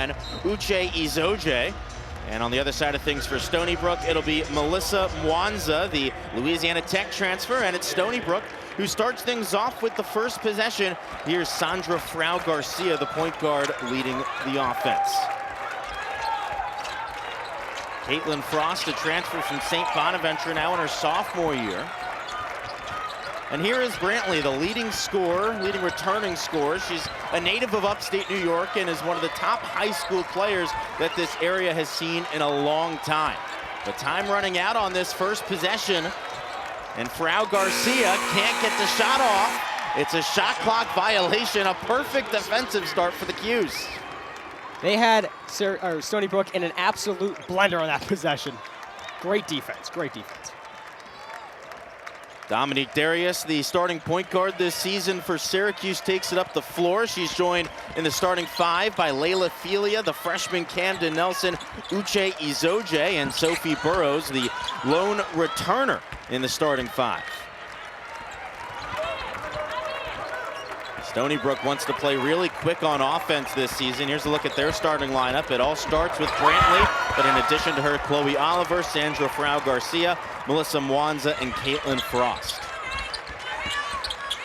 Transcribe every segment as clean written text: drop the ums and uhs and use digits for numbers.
Japan, Uche Izoje. And on the other side of things for Stonybrook, it'll be Melissa Mwanza, the Louisiana Tech transfer, and it's Stonybrook who starts things off with the first possession. Here's Sandra Frau Garcia, the point guard, leading the offense. Caitlin Frost, a transfer from St. Bonaventure, now in her sophomore year. And here is Brantley, the leading returning scorer. She's a native of Upstate New York and is one of the top high school players that this area has seen in a long time. The time running out on this first possession, and Frau Garcia can't get the shot off. It's a shot clock violation, a perfect defensive start for the Qs. They had Stonybrook in an absolute blender on that possession. Great defense, great defense. Dominique Darius, the starting point guard this season for Syracuse, takes it up the floor. She's joined in the starting five by Laila, Phelia, the freshman Camden Nelson, Uche Izoje, and Sophie Burrows, the lone returner in the starting five. Stonybrook wants to play really quick on offense this season. Here's a look at their starting lineup. It all starts with Brantley, but in addition to her, Chloe Oliver, Sandra Frau Garcia, Melissa Mwanza, and Caitlin Frost.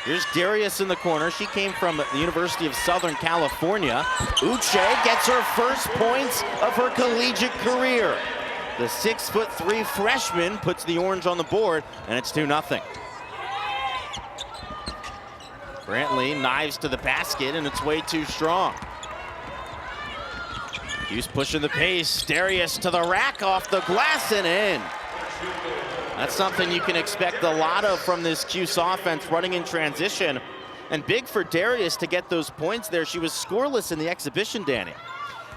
Here's Darius in the corner. She came from the University of Southern California. Uche gets her first points of her collegiate career. The 6'3" freshman puts the Orange on the board, and it's 2-0. Brantley knives to the basket, and it's way too strong. Hughes pushing the pace. Darius to the rack, off the glass and in. That's something you can expect a lot of from this Cuse offense, running in transition. And big for Darius to get those points there. She was scoreless in the exhibition, Danny.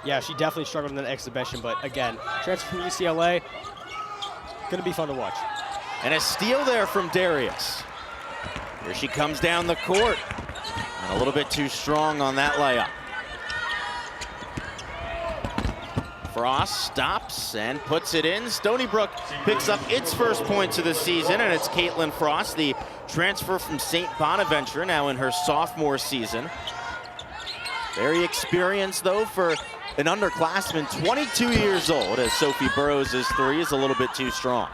Yeah, she definitely struggled in that exhibition, but again, transfer from UCLA, gonna be fun to watch. And a steal there from Darius. Here she comes down the court. And a little bit too strong on that layup. Frost stops and puts it in. Stonybrook picks up its first points of the season, and it's Caitlin Frost, the transfer from St. Bonaventure, now in her sophomore season. Very experienced, though, for an underclassman, 22 years old, as Sophie Burrows' three is a little bit too strong.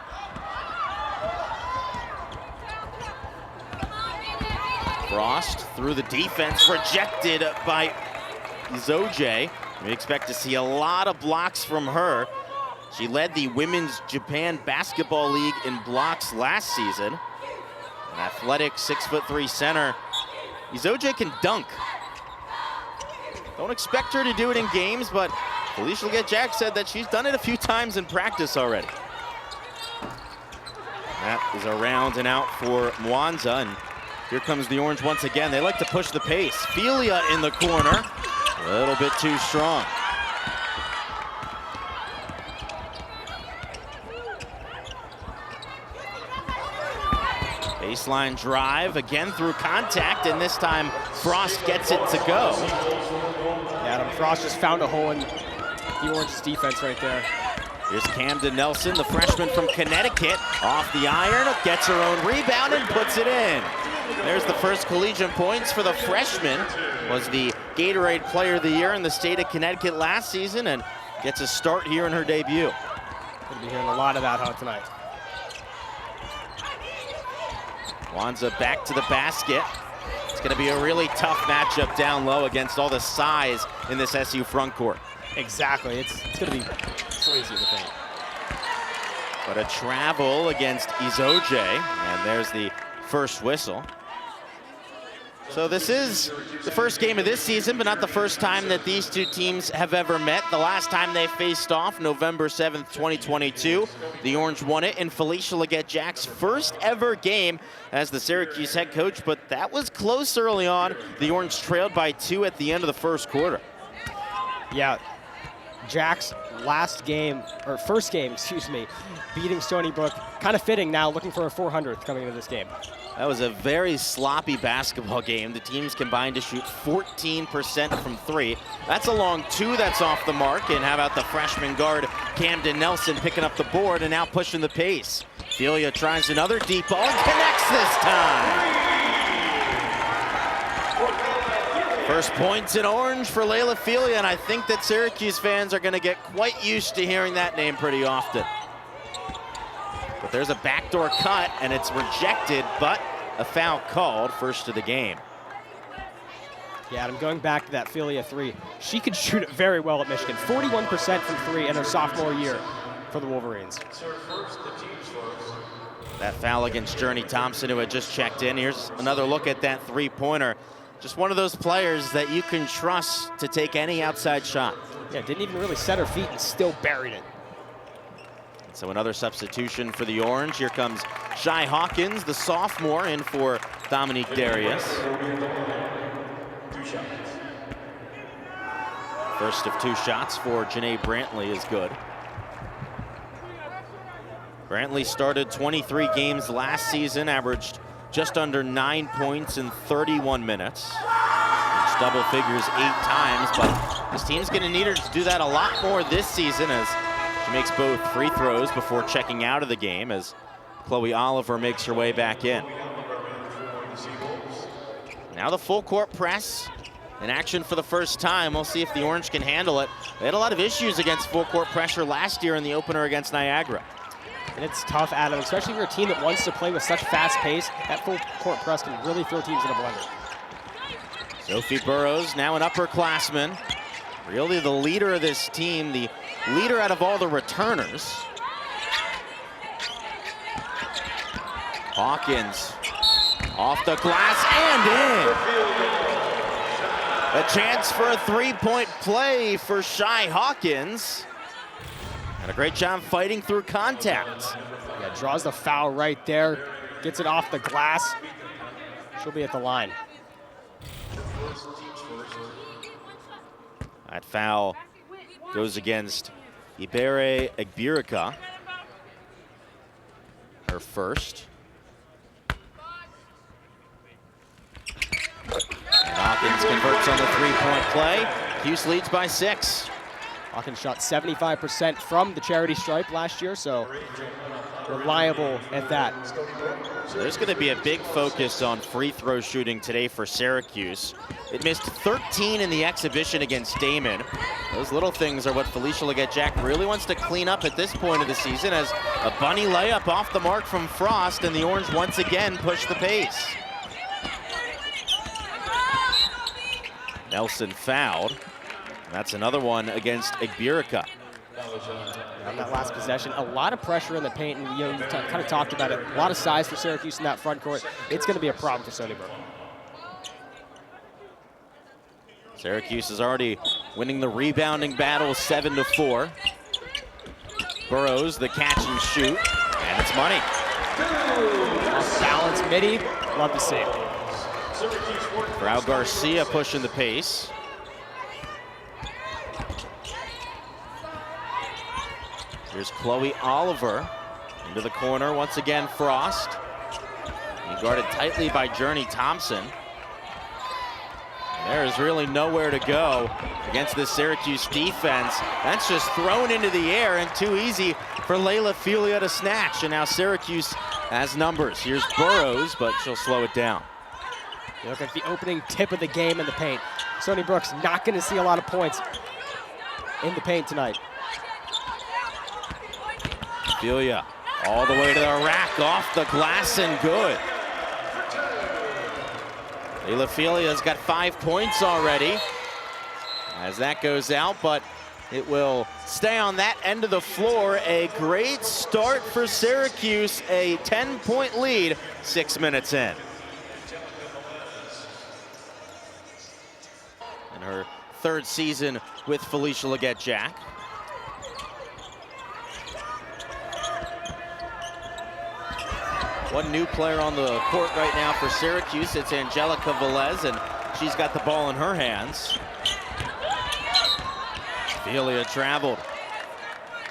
Frost through the defense, rejected by Izoje. We expect to see a lot of blocks from her. She led the Women's Japan Basketball League in blocks last season. An athletic 6'3" center. Izoje can dunk. Don't expect her to do it in games, but Felicia Legette-Jack said that she's done it a few times in practice already. That is around and out for Mwanza, and here comes the Orange once again. They like to push the pace. Phelia in the corner, a little bit too strong. Baseline drive, again through contact, and this time Frost gets it to go. Adam Frost just found a hole in the Orange's defense right there. Here's Camden Nelson, the freshman from Connecticut, off the iron, gets her own rebound and puts it in. There's the first collegiate points for the freshman. Was the Gatorade Player of the Year in the state of Connecticut last season, and gets a start here in her debut. Gonna be hearing a lot about her tonight. Mwanza back to the basket. It's gonna be a really tough matchup down low against all the size in this SU front court. Exactly, it's gonna be crazy to think. But a travel against Izoje, and there's the first whistle. So this is the first game of this season, but not the first time that these two teams have ever met. The last time they faced off, November 7th, 2022. The Orange won it in Felicia Legette-Jack's first ever game as the Syracuse head coach, but that was close early on. The Orange trailed by 2 at the end of the first quarter. Yeah, Jack's last game, or first game, excuse me, beating Stonybrook. Kind of fitting now, looking for a 400th coming into this game. That was a very sloppy basketball game. The teams combined to shoot 14% from 3. That's a long 2 that's off the mark. And how about the freshman guard, Camden Nelson, picking up the board and now pushing the pace. Phelia tries another deep ball and connects this time. First points in Orange for Laila Phelia, and I think that Syracuse fans are going to get quite used to hearing that name pretty often. But there's a backdoor cut, and it's rejected, but a foul called, first of the game. Yeah, I'm going back to that Phelia 3. She could shoot it very well at Michigan. 41% from 3 in her sophomore year for the Wolverines. That foul against Journey Thompson, who had just checked in. Here's another look at that three-pointer. Just one of those players that you can trust to take any outside shot. Yeah, didn't even really set her feet and still buried it. So another substitution for the Orange. Here comes Shy Hawkins, the sophomore, in for Dominique Darius. First of 2 shots for Janae Brantley is good. Brantley started 23 games last season, averaged just under 9 points in 31 minutes. It's double figures 8 times, but this team's gonna need her to do that a lot more this season as she makes both free throws before checking out of the game as Chloe Oliver makes her way back in. Now the full court press in action for the first time. We'll see if the Orange can handle it. They had a lot of issues against full court pressure last year in the opener against Niagara. And it's tough, Adam, especially if you're a team that wants to play with such fast pace. That full court press can really throw teams in a blender. Sophie Burrows, now an upperclassman. Really the leader of this team, the leader out of all the returners. Hawkins off the glass and in. A chance for a three-point play for Shy Hawkins. And a great job fighting through contact. Yeah, draws the foul right there, gets it off the glass. She'll be at the line. That foul goes against Ibere Egbirika, her first. And Hawkins converts on the three-point play. Cuse leads by 6. Hawkins shot 75% from the charity stripe last year, so reliable at that. So there's going to be a big focus on free throw shooting today for Syracuse. It missed 13 in the exhibition against Damon. Those little things are what Felicia Leggett-Jack really wants to clean up at this point of the season, as a bunny layup off the mark from Frost, and the Orange once again push the pace. Nelson fouled. That's another one against Egbirika. On that last possession, a lot of pressure in the paint, and you kind of talked about it. A lot of size for Syracuse in that front court. It's going to be a problem for Stonybrook. Syracuse is already winning the rebounding battle 7-4. Burrows, the catch and shoot, and it's money. Off balance midi, love to see it. Frau Garcia pushing the pace. Here's Chloe Oliver into the corner. Once again, Frost. He guarded tightly by Journey Thompson. And there is really nowhere to go against this Syracuse defense. That's just thrown into the air and too easy for Laila Phelia to snatch. And now Syracuse has numbers. Here's Burrows, but she'll slow it down. You look at the opening tip of the game in the paint. Stonybrook's not going to see a lot of points in the paint tonight. Phelia all the way to the rack, off the glass and good. Laila Phelia's got 5 points already as that goes out, but it will stay on that end of the floor. A great start for Syracuse, a 10-point lead, 6 minutes in. In her 3rd season with Felicia Leggett-Jack. One new player on the court right now for Syracuse. It's Angelica Velez, and she's got the ball in her hands. Phelia traveled.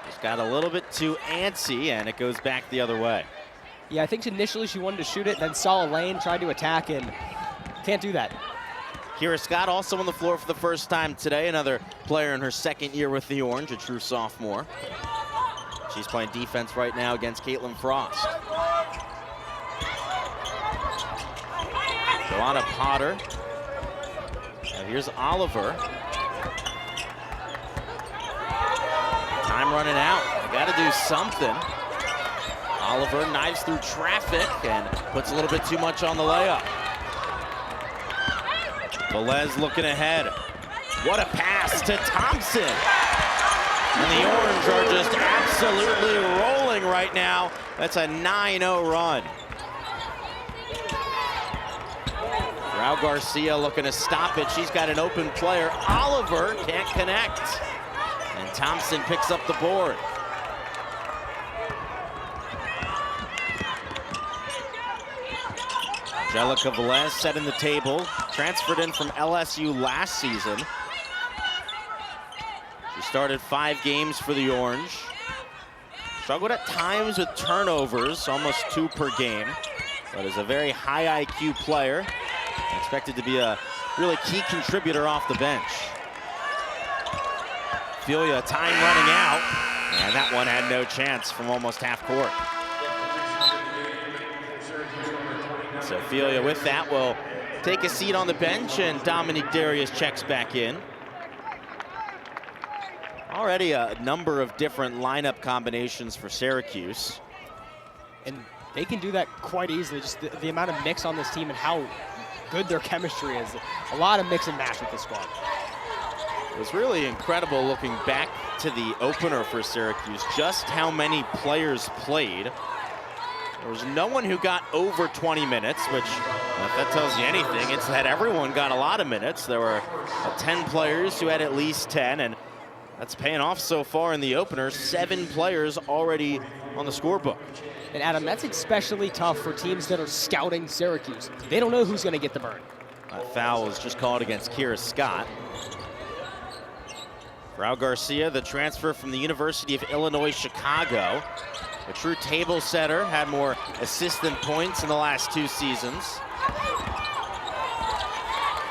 Just got a little bit too antsy, and it goes back the other way. Yeah, I think initially she wanted to shoot it, then saw a lane, tried to attack, and can't do that. Kira Scott also on the floor for the first time today. Another player in her 2nd year with the Orange, a true sophomore. She's playing defense right now against Caitlin Frost. Joanna Potter Now here's Oliver. Time running out. They got to do something. Oliver knives through traffic and puts a little bit too much on the layup. Velez looking ahead. What a pass to Thompson. And the Orange are just absolutely rolling right now. That's a 9-0 run. Raul Garcia looking to stop it. She's got an open player. Oliver can't connect. And Thompson picks up the board. Angelica Velez setting the table. Transferred in from LSU last season. She started 5 games for the Orange. Struggled at times with turnovers, almost 2 per game. But is a very high IQ player. Expected to be a really key contributor off the bench. Phelia, time running out. And that one had no chance from almost half court. So Phelia with that will take a seat on the bench, and Dominique Darius checks back in. Already a number of different lineup combinations for Syracuse. And they can do that quite easily, just the amount of mix on this team and how good their chemistry is. A lot of mix and match with this squad. It was really incredible looking back to the opener for Syracuse, just how many players played. There was no one who got over 20 minutes, which, if that tells you anything, it's that everyone got a lot of minutes. There were 10 players who had at least 10, and that's paying off so far in the opener. 7 players already on the scorebook. And Adam, that's especially tough for teams that are scouting Syracuse. They don't know who's going to get the burn. That foul was just called against Kira Scott. Raul Garcia, the transfer from the University of Illinois, Chicago. A true table setter, had more assists than points in the last 2 seasons.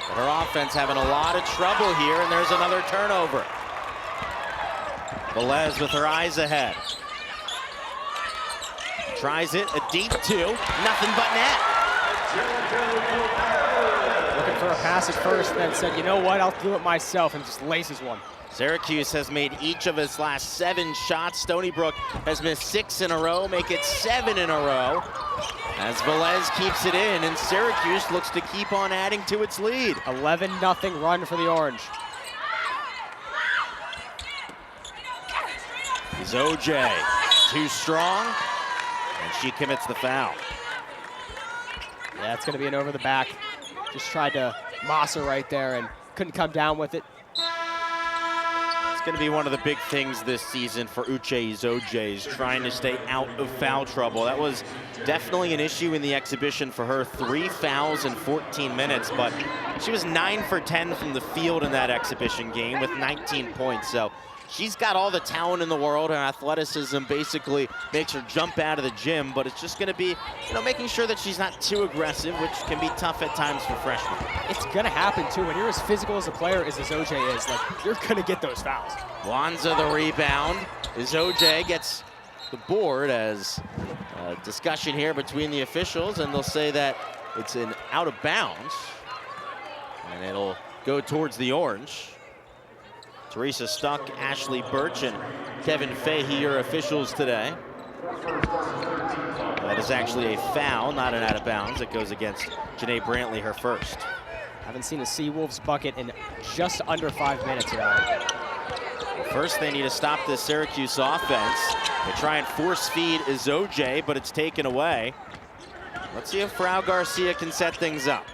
But her offense having a lot of trouble here, and there's another turnover. Velez with her eyes ahead. Tries it, a deep 2, nothing but net. Looking for a pass at first, then said, you know what, I'll do it myself, and just laces one. Syracuse has made each of its last 7 shots. Stonybrook has missed 6 in a row, make it 7 in a row. As Velez keeps it in, and Syracuse looks to keep on adding to its lead. 11-0 run for the Orange. Is OJ too strong? And she commits the foul. Yeah, it's going to be an over the back. Just tried to moss her right there and couldn't come down with it. It's going to be one of the big things this season for Uche Izoje, is trying to stay out of foul trouble. That was definitely an issue in the exhibition for her. 3 fouls in 14 minutes, but she was 9 for 10 from the field in that exhibition game with 19 points. So she's got all the talent in the world. Her athleticism basically makes her jump out of the gym, but it's just going to be, making sure that she's not too aggressive, which can be tough at times for freshmen. It's going to happen, too. When you're as physical as a player as OJ is, you're going to get those fouls. Wanza the rebound. Izoje gets the board, as a discussion here between the officials, and they'll say that it's an out of bounds, and it'll go towards the Orange. Teresa Stuck, Ashley Birch, and Kevin Fahey are officials today. That is actually a foul, not an out of bounds. It goes against Janae Brantley, her first. Haven't seen a Seawolves bucket in just under 5 minutes now. First, they need to stop this Syracuse offense. They try and force feed Izoje, but it's taken away. Let's see if Raul Garcia can set things up.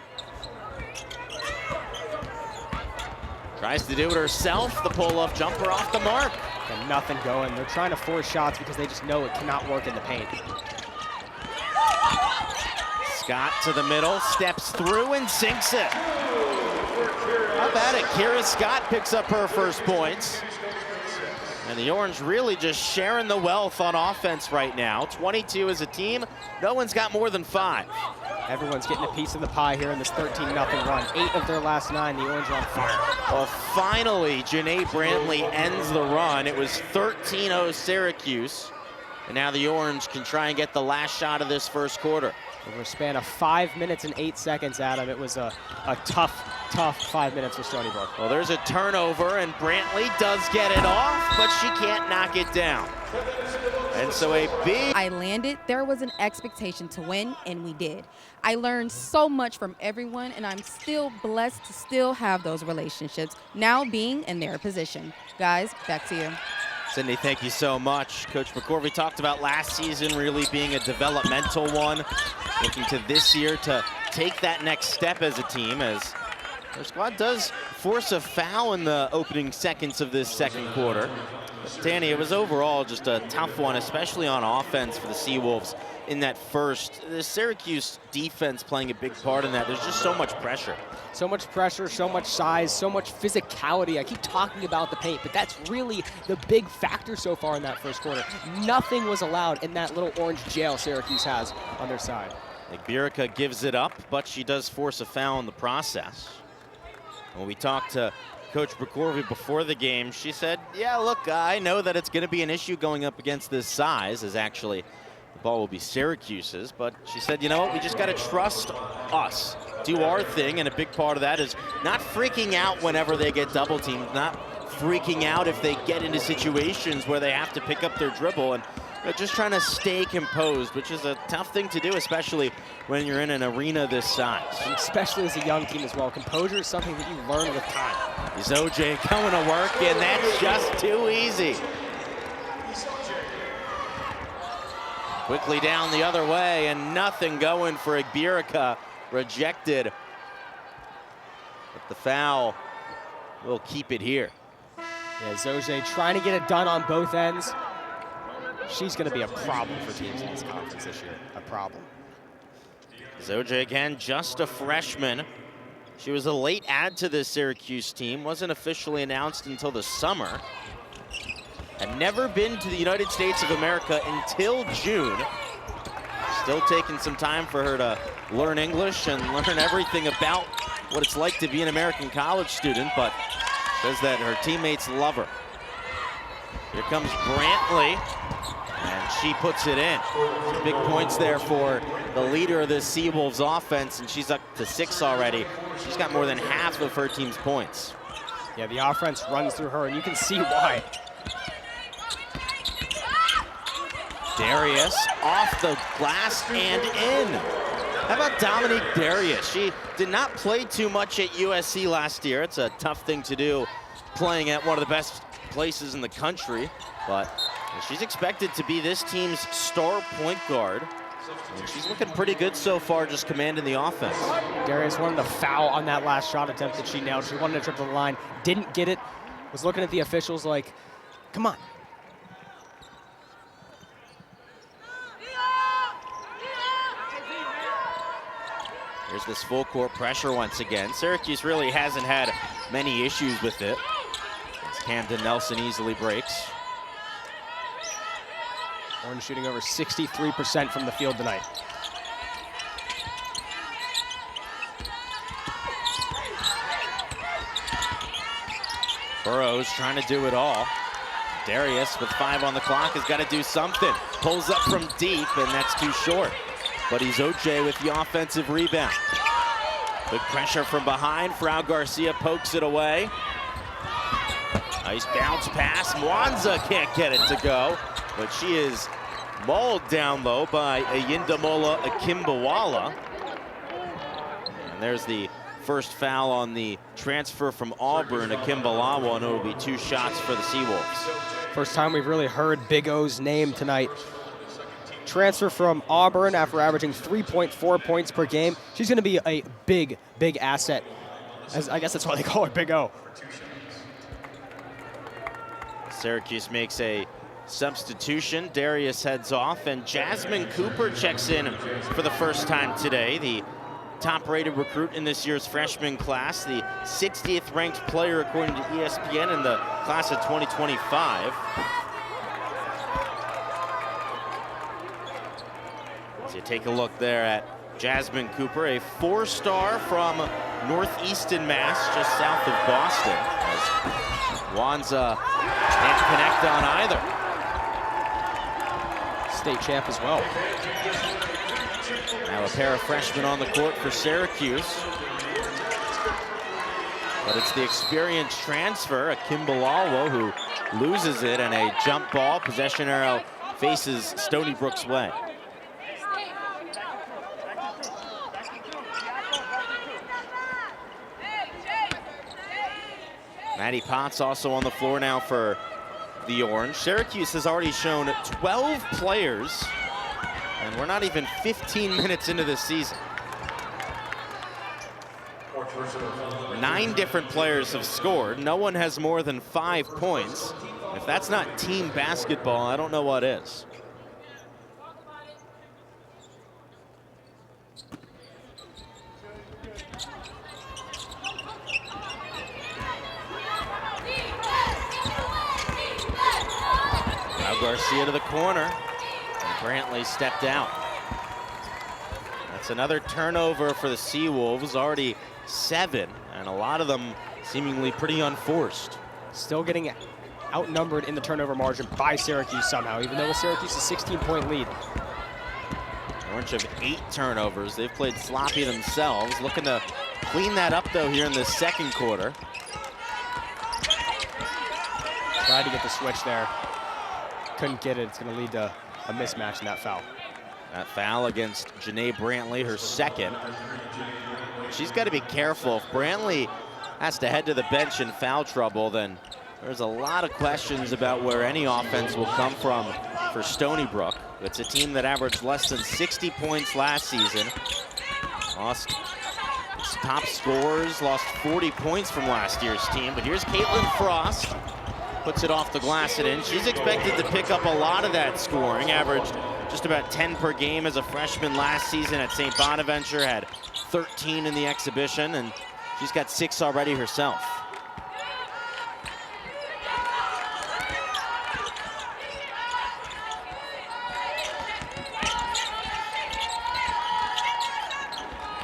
Tries to do it herself. The pull-off jumper off the mark. And nothing going. They're trying to force shots because they just know it cannot work in the paint. Scott to the middle, steps through and sinks it. How about it? Kira Scott picks up her first points. And the Orange really just sharing the wealth on offense right now. 22 as a team. No one's got more than 5. Everyone's getting a piece of the pie here in this 13-0 run. 8 of their last 9, the Orange are on fire. Well, finally, Janae Brantley ends the run. It was 13-0 Syracuse. And now the Orange can try and get the last shot of this first quarter. Over a span of 5 minutes and 8 seconds, Adam, it was a tough 5 minutes for Stonybrook. Well, there's a turnover, and Brantley does get it off, but she can't knock it down. And so I landed. There was an expectation to win, and we did. I learned so much from everyone, and I'm still blessed to still have those relationships, now being in their position. Guys, back to you. Cindy, thank you so much. Coach McCorvey talked about last season really being a developmental one, looking to this year to take that next step as a team, as their squad does force a foul in the opening seconds of this second quarter. But Danny, it was overall just a tough one, especially on offense for the Seawolves in that first. The Syracuse defense playing a big part in that. There's just so much pressure. So much pressure, so much size, so much physicality. I keep talking about the paint, but that's really the big factor so far in that first quarter. Nothing was allowed in that little orange jail Syracuse has on their side. Igbirika gives it up, but she does force a foul in the process. When we talked to Coach McCorvey before the game, she said, yeah, look, I know that it's going to be an issue going up against this size, as actually the ball will be Syracuse's, but she said, you know what, we just got to trust us, do our thing, and a big part of that is not freaking out whenever they get double teamed, not freaking out if they get into situations where they have to pick up their dribble, and just trying to stay composed, which is a tough thing to do, especially when you're in an arena this size. And especially as a young team as well. Composure is something that you learn with time. Is OJ coming to work, and that's just too easy. Quickly down the other way, and nothing going for Igbirika. Rejected. But the foul will keep it here. Yeah, Zoje trying to get it done on both ends. She's going to be a problem for teams in this conference this year. A problem. Zoje again, just a freshman. She was a late add to this Syracuse team. Wasn't officially announced until the summer. Had never been to the United States of America until June. Still taking some time for her to learn English and learn everything about what it's like to be an American college student, but says that her teammates love her. Here comes Brantley, and she puts it in. Some big points there for the leader of the Seawolves offense, and she's up to 6 already. She's got more than half of her team's points. Yeah, the offense runs through her, and you can see why. Darius off the glass and in. How about Dominique Darius? She did not play too much at USC last year. It's a tough thing to do, playing at one of the best places in the country, but she's expected to be this team's star point guard. And she's looking pretty good so far, just commanding the offense. Darius wanted a foul on that last shot attempt that she nailed. She wanted to trip the line, didn't get it. Was looking at the officials like, come on. Here's this full court pressure once again. Syracuse really hasn't had many issues with it, as Camden Nelson easily breaks. Orange shooting over 63% from the field tonight. Burrows trying to do it all. Darius with 5 on the clock has got to do something. Pulls up from deep, and that's too short. But he's OJ with the offensive rebound. Big pressure from behind. Frau Garcia pokes it away. Nice bounce pass. Mwanza can't get it to go, but she is mauled down low by Ayindamola Akimbawala. And there's the first foul on the transfer from Auburn, Akimbawala, and it will be 2 shots for the Seawolves. First time we've really heard Big O's name tonight. Transfer from Auburn after averaging 3.4 points per game. She's going to be a big, big asset. I guess that's why they call her Big O. Syracuse makes a substitution. Darius heads off, and Jasmine Cooper checks in for the first time today. The top-rated recruit in this year's freshman class, the 60th ranked player according to ESPN in the class of 2025. So you take a look there at Jasmine Cooper, a 4-star from Northeastern Mass, just south of Boston. As Wanza can't connect on either. State champ as well. Now a pair of freshmen on the court for Syracuse. But it's the experienced transfer, Kimbalalo, who loses it, and a jump ball. Possession arrow faces Stonybrook's way. Maddie Potts also on the floor now for the Orange. Syracuse has already shown 12 players, and we're not even 15 minutes into this season. 9 different players have scored. No one has more than 5 points. If that's not team basketball, I don't know what is. Now Garcia to the corner, and Brantley stepped out. That's another turnover for the Seawolves, already 7, and a lot of them seemingly pretty unforced. Still getting outnumbered in the turnover margin by Syracuse somehow, even though Syracuse is a 16-point lead. Orange have 8 turnovers. They've played sloppy themselves. Looking to clean that up, though, here in the second quarter. Tried to get the switch there. Couldn't get it. It's going to lead to a mismatch in that foul. That foul against Janae Brantley, her second. She's got to be careful. If Brantley has to head to the bench in foul trouble, then there's a lot of questions about where any offense will come from for Stonybrook. It's a team that averaged less than 60 points last season. Lost its top scorers, lost 40 points from last year's team. But here's Caitlin Frost. Puts it off the glass and in. She's expected to pick up a lot of that scoring. Averaged just about 10 per game as a freshman last season at St. Bonaventure. Had 13 in the exhibition, and she's got 6 already herself.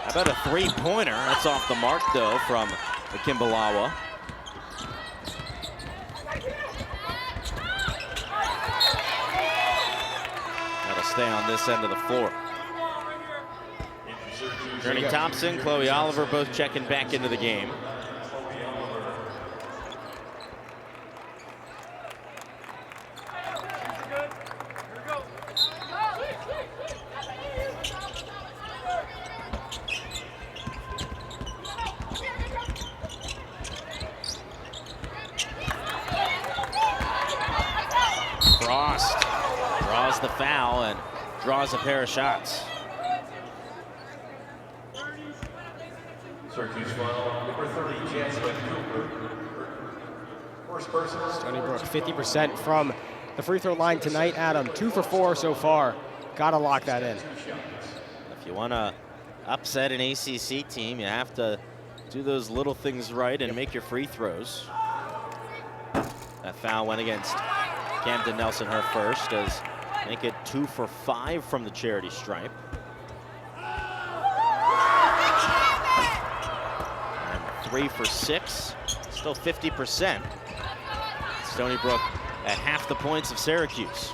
How about a 3-pointer? That's off the mark, though, from Kimbalalo. Stay on this end of the floor. Journey Thompson, Chloe Oliver both checking back into the game. Frost draws the foul and draws a pair of shots. Syracuse foul, number 30, Jasmine Cooper. First person. Stonybrook 50% from the free throw line tonight, Adam. 2 for 4 so far. Gotta lock that in. If you want to upset an ACC team, you have to do those little things right and make your free throws. That foul went against Camden Nelson, her first, as make it 2 for 5 from the charity stripe. And 3 for 6, still 50%. Stonybrook at half the points of Syracuse.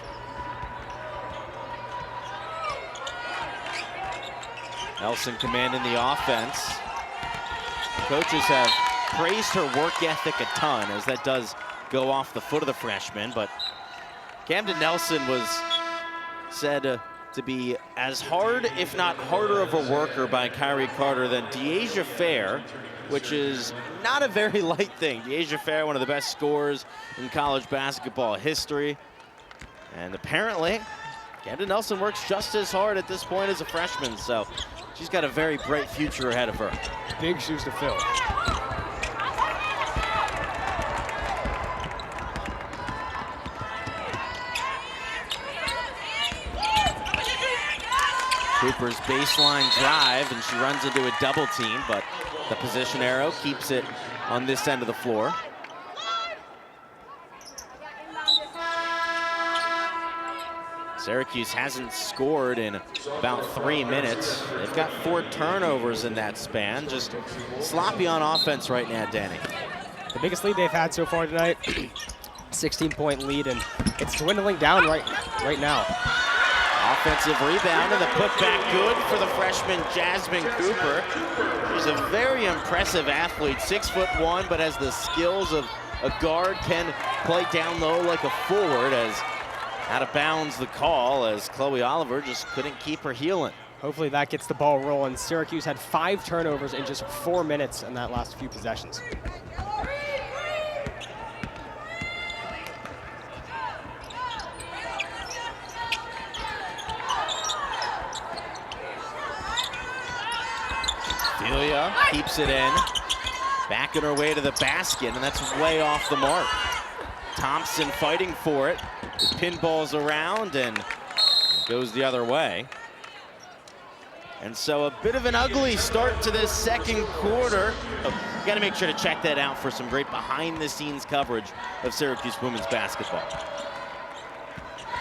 Nelson commanding the offense. Coaches have praised her work ethic a ton, as that does go off the foot of the freshman, but Camden Nelson was said to be as hard, if not harder of a worker by Kyrie Carter than Deasia Fair, which is not a very light thing. Deasia Fair, one of the best scorers in college basketball history. And apparently, Camden Nelson works just as hard at this point as a freshman, so she's got a very bright future ahead of her. Big shoes to fill. Cooper's baseline drive, and she runs into a double team, but the position arrow keeps it on this end of the floor. Syracuse hasn't scored in about 3 minutes. They've got 4 turnovers in that span. Just sloppy on offense right now, Danny. The biggest lead they've had so far tonight, 16-point lead, and it's dwindling down right now. Offensive rebound and the putback good for the freshman Jasmine Cooper. She's a very impressive athlete, 6'1", but has the skills of a guard, can play down low like a forward. As out of bounds the call, as Chloe Oliver just couldn't keep her heel in. Hopefully that gets the ball rolling. Syracuse had 5 turnovers in just 4 minutes in that last few possessions. Phelia keeps it in, backing her way to the basket, and that's way off the mark. Thompson fighting for it. The pinballs around and it goes the other way. And so a bit of an ugly start to this second quarter. Oh, got to make sure to check that out for some great behind-the-scenes coverage of Syracuse women's basketball.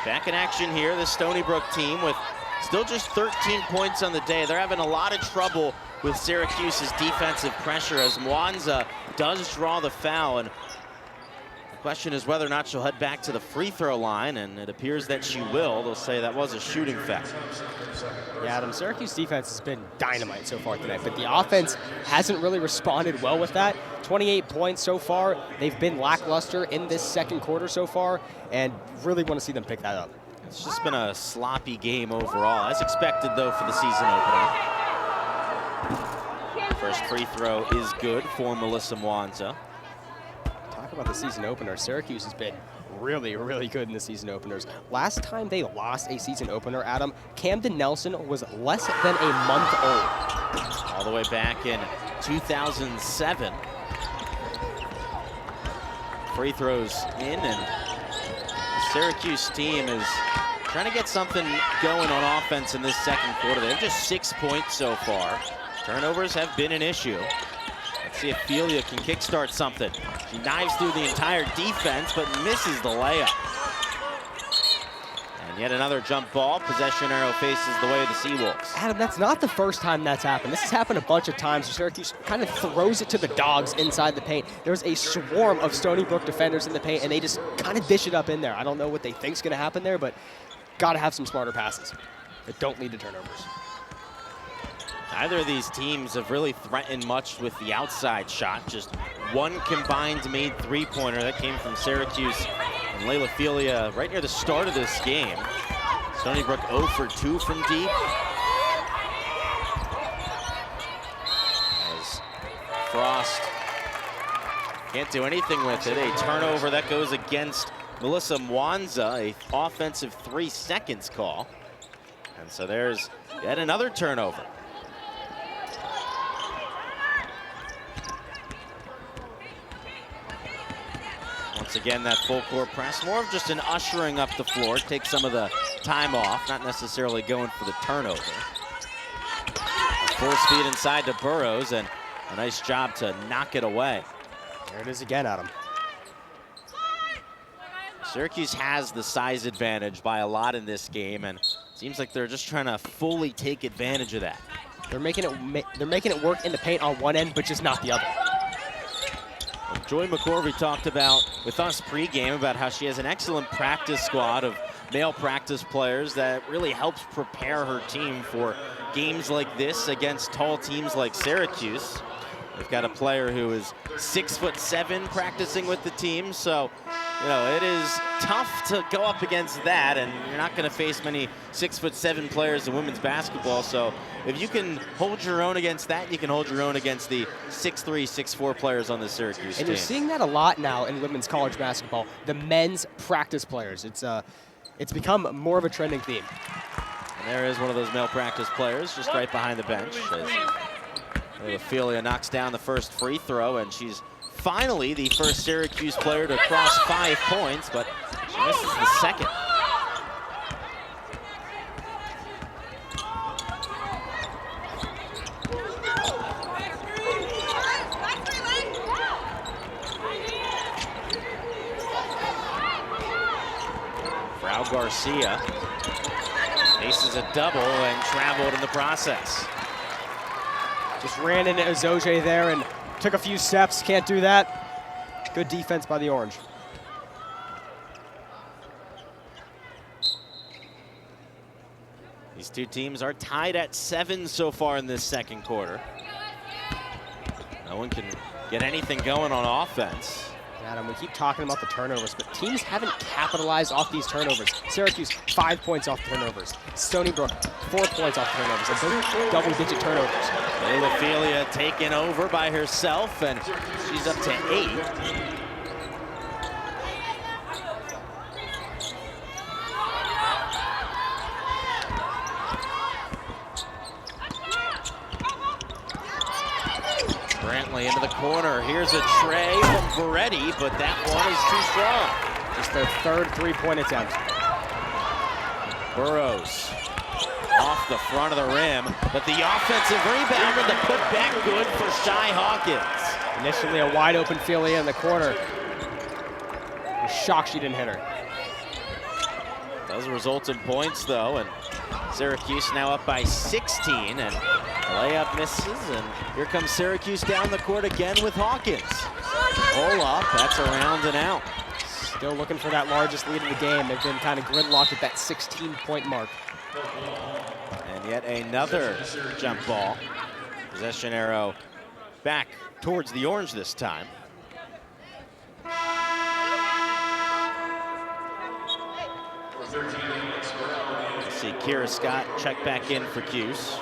Back in action here, the Stonybrook team with still just 13 points on the day. They're having a lot of trouble with Syracuse's defensive pressure as Mwanza does draw the foul. And the question is whether or not she'll head back to the free throw line, and it appears that she will. They'll say that was a shooting foul. Yeah, Adam, Syracuse defense has been dynamite so far tonight, but the offense hasn't really responded well with that. 28 points so far. They've been lackluster in this second quarter so far, and really want to see them pick that up. It's just been a sloppy game overall, as expected, though, for the season opener. First free throw is good for Melissa Mwanza. Talk about the season opener. Syracuse has been really, really good in the season openers. Last time they lost a season opener, Adam, Camden Nelson was less than a month old. All the way back in 2007. Free throws in, and the Syracuse team is trying to get something going on offense in this second quarter. They have just 6 points so far. Turnovers have been an issue. Let's see if Phelia can kickstart something. She dives through the entire defense, but misses the layup. And yet another jump ball. Possession arrow faces the way of the Seawolves. Adam, that's not the first time that's happened. This has happened a bunch of times. Syracuse kind of throws it to the dogs inside the paint. There's a swarm of Stonybrook defenders in the paint, and they just kind of dish it up in there. I don't know what they think's going to happen there, but got to have some smarter passes that don't lead to turnovers. Neither of these teams have really threatened much with the outside shot. Just one combined made three-pointer that came from Syracuse and Laila Phelia right near the start of this game. Stonybrook 0 for 2 from deep. As Frost can't do anything with it. A turnover that goes against Melissa Mwanza, a offensive 3 seconds call. And so there's yet another turnover. Once again, that full court press, more of just an ushering up the floor, take some of the time off, not necessarily going for the turnover. Full speed inside to Burrows, and a nice job to knock it away. There it is again, Adam. Syracuse has the size advantage by a lot in this game, and it seems like they're just trying to fully take advantage of that. They're making it work in the paint on one end, but just not the other. Joy McCorvey talked about with us pregame about how she has an excellent practice squad of male practice players that really helps prepare her team for games like this against tall teams like Syracuse. They've got a player who is 6'7" practicing with the team, so you know it is tough to go up against that, and you're not going to face many 6'7" players in women's basketball. So if you can hold your own against that, you can hold your own against the 6'3", 6'4" players on the Syracuse team. And you're seeing that a lot now in women's college basketball. The men's practice players. It's become more of a trending theme. And there is one of those male practice players just right behind the bench. Phelia knocks down the first free throw, and she's finally the first Syracuse player to cross 5 points, but she misses the second. Frau Garcia aces a double and traveled in the process. Just ran into Azoje there and took a few steps. Can't do that. Good defense by the Orange. These two teams are tied at 7 so far in this second quarter. No one can get anything going on offense. Adam, we keep talking about the turnovers, but teams haven't capitalized off these turnovers. Syracuse, 5 points off turnovers. Stonybrook, 4 points off turnovers, and both double-digit turnovers. Laila Phelia taken over by herself, and she's up to 8. Brantley into the corner. Here's a tray from Veretti, but that one is too strong. Just their third three-point attempt. Burrows off the front of the rim, but the offensive rebound and the putback good for Shy Hawkins. Initially a wide-open Phelia in the corner. I'm shocked she didn't hit her. Does result in points, though, and Syracuse now up by 16, and layup misses, and here comes Syracuse down the court again with Hawkins. Pull up, that's around and out. Still looking for that largest lead of the game. They've been kind of gridlocked at that 16-point mark. And yet another jump ball. Possession arrow back towards the Orange this time. Let's see Kira Scott check back in for Cuse.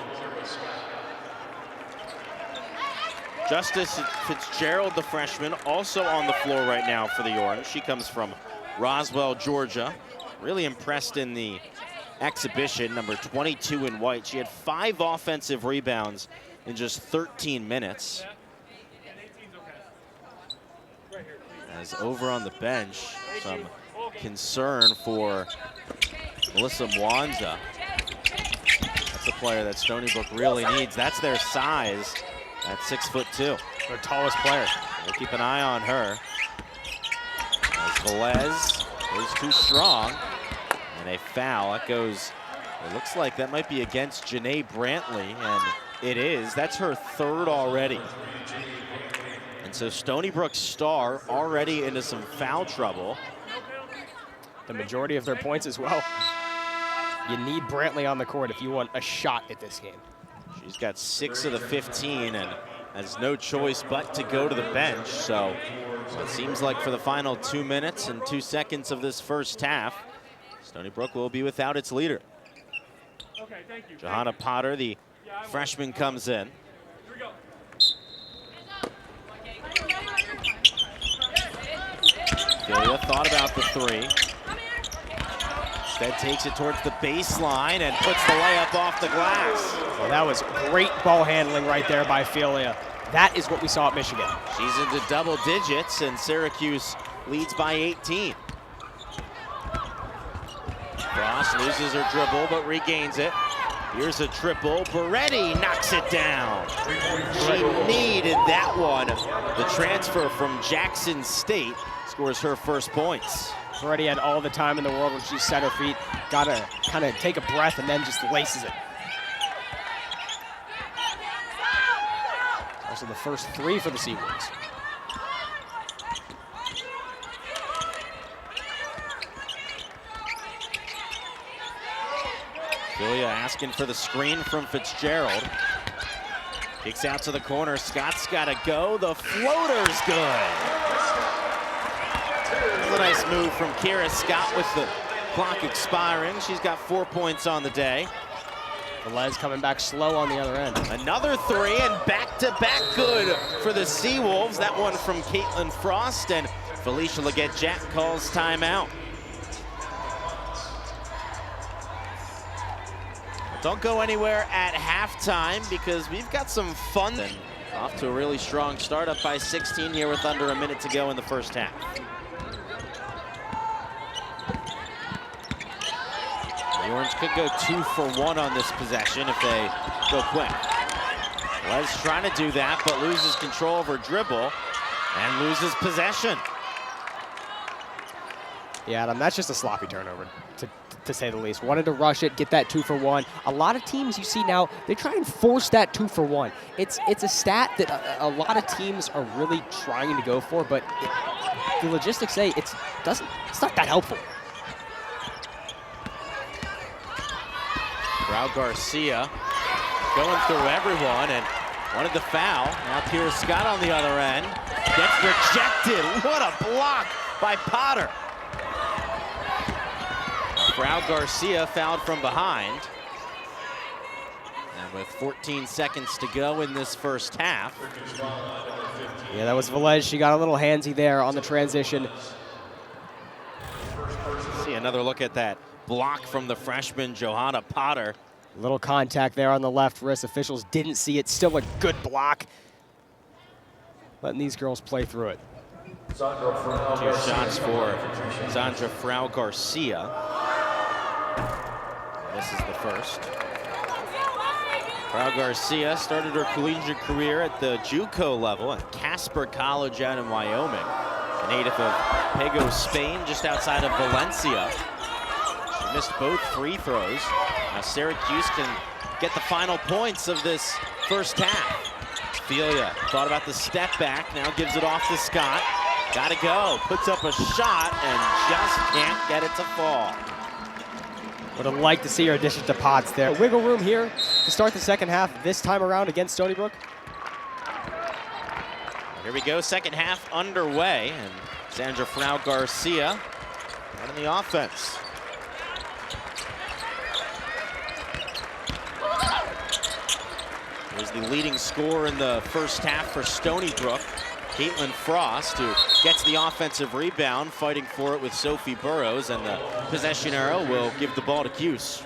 Justice Fitzgerald, the freshman, also on the floor right now for the Orange. She comes from Roswell, Georgia. Really impressed in the exhibition, number 22 in white. She had 5 offensive rebounds in just 13 minutes. As over on the bench, some concern for Melissa Mwanza. That's a player that Stonybrook really needs. That's their size. At 6'2", their tallest player. We'll keep an eye on her. As Velez is too strong, and a foul. That goes. It looks like that might be against Janae Brantley, and it is. That's her 3rd already. And so Stonybrook's star already into some foul trouble. The majority of their points as well. You need Brantley on the court if you want a shot at this game. She's got 6 of the 15 and has no choice but to go to the bench. So it seems like for the final 2 minutes and 2 seconds of this first half, Stonybrook will be without its leader. Okay, thank you. Johanna Potter, the freshman, comes in. Phelia thought about the 3. Instead takes it towards the baseline and puts the layup off the glass. Well, that was great ball handling right there by Phelia. That is what we saw at Michigan. She's into double digits, and Syracuse leads by 18. Frost loses her dribble, but regains it. Here's a triple. Beretti knocks it down. She needed that one. The transfer from Jackson State scores her first points. Beretti had all the time in the world when she set her feet. Got to kind of take a breath and then just laces it. Also the first 3 for the Seawolves. Phelia asking for the screen from Fitzgerald. Kicks out to the corner. Scott's got to go. The floater's good. That's a nice move from Kira Scott with the clock expiring. She's got 4 points on the day. Velez coming back slow on the other end. Another 3 and back-to-back good for the Seawolves. That one from Caitlin Frost, and Felicia Leggett-Jack calls timeout. Don't go anywhere at halftime because we've got some fun. And off to a really strong start, up by 16 here with under a minute to go in the first half. The Orange could go 2 for 1 on this possession if they go quick. Les trying to do that, but loses control of her dribble and loses possession. Yeah, Adam, that's just a sloppy turnover, to say the least. Wanted to rush it, get that 2 for 1. A lot of teams you see now, they try and force that 2 for 1. It's a stat that a lot of teams are really trying to go for, but the logistics say it's not that helpful. Raul Garcia going through everyone and wanted the foul. Now Pierce Scott on the other end. Gets rejected. What a block by Potter. Raul Garcia fouled from behind. And with 14 seconds to go in this first half. Yeah, that was Velez. She got a little handsy there on the transition. See another look at that block from the freshman Johanna Potter. Little contact there on the left wrist. Officials didn't see it. Still a good block. Letting these girls play through it. 2 shots for Sandra Frau Garcia. This is the first. Frau Garcia started her collegiate career at the JUCO level at Casper College out in Wyoming. A native of Pego, Spain, just outside of Valencia. She missed both free throws. Now Syracuse can get the final points of this first half. Phelia thought about the step back, now gives it off to Scott. Gotta go, puts up a shot and just can't get it to fall. Would have liked to see her dish it to Potts there. Wiggle room here to start the second half this time around against Stonybrook. Here we go, second half underway, and Sandra Frau Garcia running the offense. Here's the leading scorer in the first half for Stonybrook, Caitlin Frost, who gets the offensive rebound, fighting for it with Sophie Burrows, and the possession arrow will give the ball to Cuse.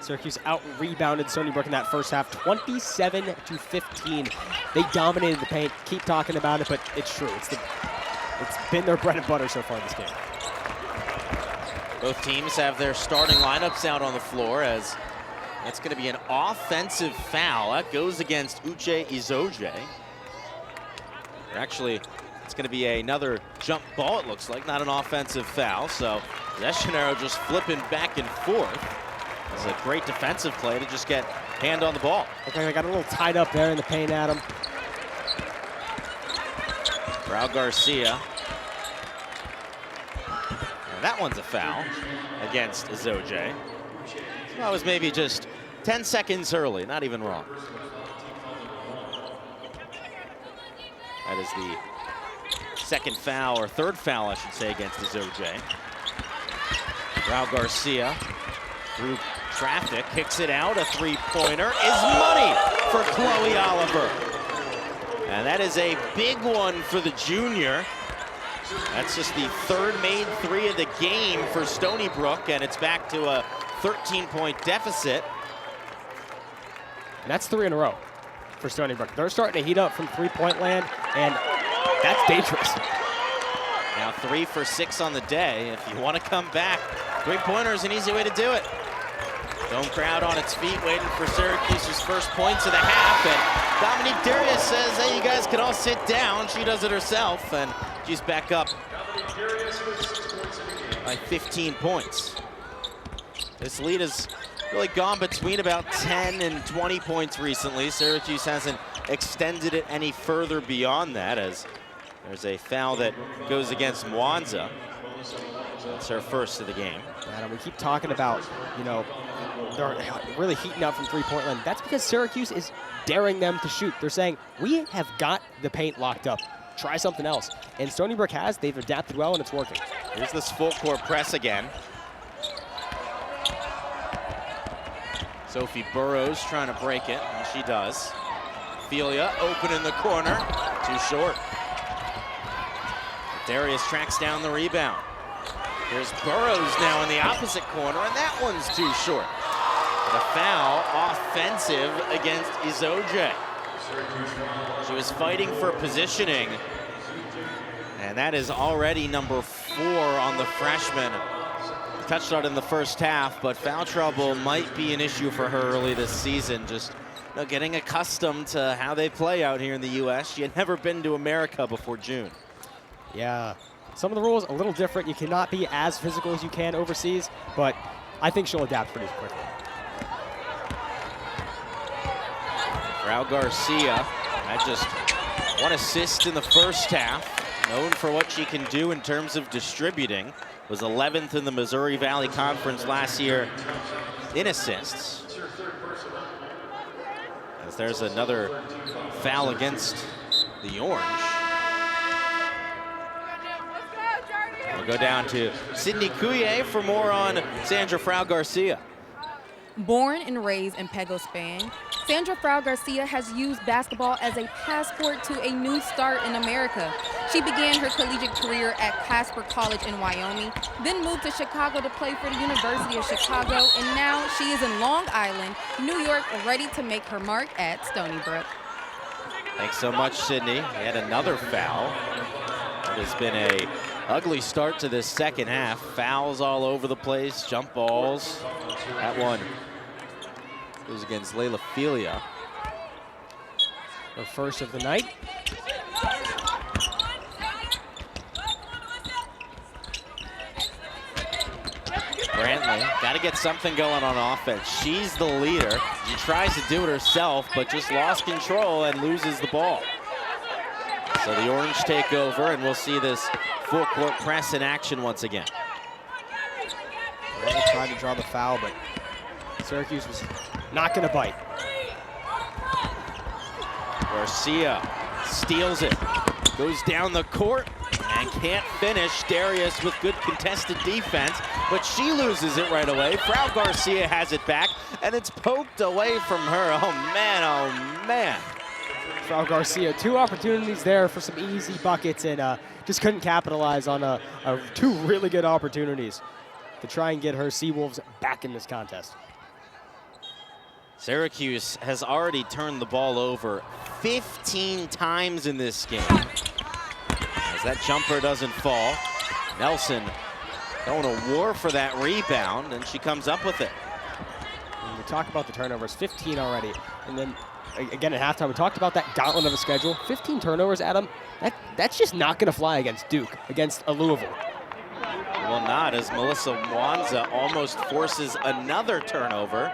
Syracuse out-rebounded Stonybrook in that first half, 27-15. They dominated the paint. Keep talking about it, but it's true. It's been their bread and butter so far this game. Both teams have their starting lineups out on the floor, as that's going to be an offensive foul. That goes against Uche Izoje. Actually, it's going to be another jump ball, it looks like, not an offensive foul. So possession arrow just flipping back and forth. It's a great defensive play to just get hand on the ball. Okay, I got a little tied up there in the paint, Adam. Raul Garcia. And that one's a foul against Izoje. So that was maybe just 10 seconds early, not even wrong. That is the second foul, or third foul, I should say, against Izoje. Raul Garcia through traffic, kicks it out. A three-pointer is money for Chloe Oliver. And that is a big one for the junior. That's just the third made three of the game for Stonybrook, and it's back to a 13-point deficit. And that's 3 in a row for Stonybrook. They're starting to heat up from three-point land, and that's dangerous. Now 3 for 6 on the day. If you want to come back, three-pointer is an easy way to do it. Dome crowd on its feet waiting for Syracuse's first points of the half, and Dominique Darius says, hey, you guys can all sit down. She does it herself, and she's back up by 15 points. This lead has really gone between about 10 and 20 points recently. Syracuse hasn't extended it any further beyond that, as there's a foul that goes against Mwanza. That's her first of the game. Adam, we keep talking about, you know, they're really heating up from three-point land. That's because Syracuse is daring them to shoot. They're saying, we have got the paint locked up. Try something else. And Stonybrook has. They've adapted well, and it's working. Here's this full-court press again. Sophie Burrows trying to break it, and she does. Phelia open in the corner, too short. Darius tracks down the rebound. There's Burrows now in the opposite corner, and that one's too short. The foul, offensive against Izoje. She was fighting for positioning, and that is already number 4 on the freshman. Touched on in the first half, but foul trouble might be an issue for her early this season. Just getting accustomed to how they play out here in the U.S. She had never been to America before June. Yeah, some of the rules a little different. You cannot be as physical as you can overseas, but I think she'll adapt pretty quickly. Raul Garcia had just 1 assist in the first half. Known for what she can do in terms of distributing. Was 11th in the Missouri Valley Conference last year in assists. As there's another foul against the Orange. We'll go down to Sydney Couillet for more on Sandra Frau Garcia. Born and raised in Pago, Spain, Sandra Frau Garcia has used basketball as a passport to a new start in America. She began her collegiate career at Casper College in Wyoming, then moved to Chicago to play for the University of Chicago, and now she is in Long Island, New York, ready to make her mark at Stonybrook. Thanks so much, Sydney. We had another foul. It has been a ugly start to this second half. Fouls all over the place, jump balls. That one goes against Laila Phelia. Her first of the night. Brantley, got to get something going on offense. She's the leader. She tries to do it herself, but just lost control and loses the ball. So the Orange take over, and we'll see this full court press in action once again. They tried to draw the foul, but Syracuse was not going to bite. Garcia steals it, goes down the court, and can't finish. Darius with good contested defense, but she loses it right away. Frau Garcia has it back, and it's poked away from her. Oh man, oh man. Frau Garcia, 2 opportunities there for some easy buckets, and just couldn't capitalize on 2 really good opportunities to try and get her Seawolves back in this contest. Syracuse has already turned the ball over 15 times in this game. As that jumper doesn't fall, Nelson going to war for that rebound, and she comes up with it. When we talk about the turnovers, 15 already, and then again at halftime we talked about that gauntlet of a schedule. 15 turnovers, Adam. That's just not going to fly against Duke, against a Louisville. Well, not as Melissa Mwanza almost forces another turnover.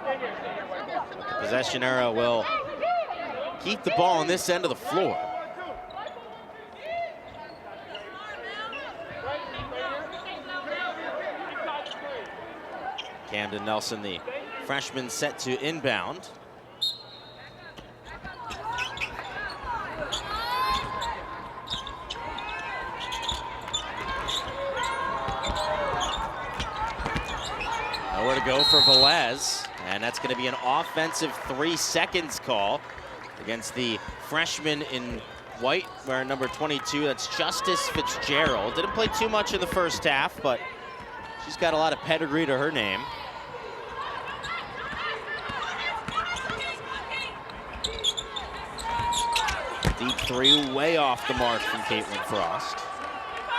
The possession arrow will keep the ball on this end of the floor. Camden Nelson, the freshman, set to inbound. Nowhere to go for Velez, and that's going to be an offensive 3 seconds call against the freshman in white, wearing number 22. That's Justice Fitzgerald. Didn't play too much in the first half, but she's got a lot of pedigree to her name. Deep 3, way off the mark from Caitlin Frost.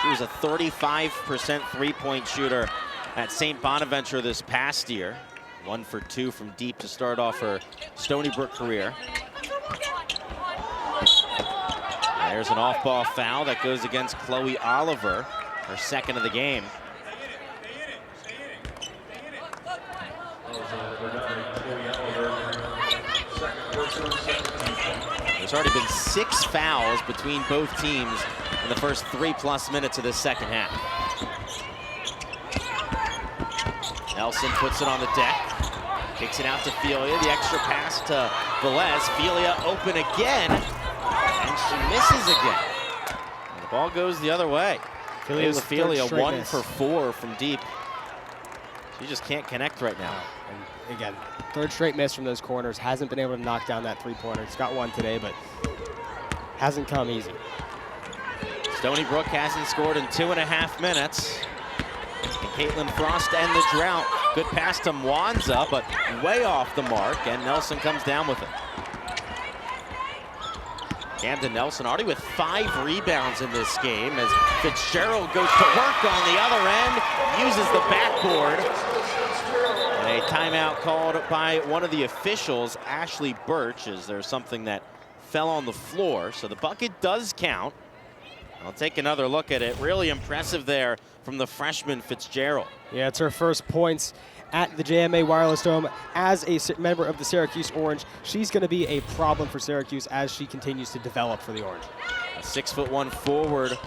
She was a 35% three-point shooter at St. Bonaventure this past year. 1 for 2 from deep to start off her Stonybrook career. And there's an off-ball foul that goes against Chloe Oliver, her second of the game. There's already been 6 fouls between both teams in the first 3+ minutes of this second half. Nelson puts it on the deck, kicks it out to Phelia. The extra pass to Velez. Phelia open again, and she misses again. And the ball goes the other way. Phelia 1 for 4 from deep. She just can't connect right now. And again, 3rd straight miss from those corners. Hasn't been able to knock down that 3-pointer. It's got 1 today, but hasn't come easy. Stonybrook hasn't scored in 2.5 minutes. And Caitlin Frost and the drought. Good pass to Mwanza, but way off the mark, and Nelson comes down with it. Camden Nelson already with 5 rebounds in this game as Fitzgerald goes to work on the other end, uses the backboard. And a timeout called by one of the officials, Ashley Birch, as there's something that fell on the floor. So the bucket does count. I'll take another look at it. Really impressive there from the freshman Fitzgerald. Yeah, it's her first points at the JMA Wireless Dome as a member of the Syracuse Orange. She's going to be a problem for Syracuse as she continues to develop for the Orange. A 6'1" forward.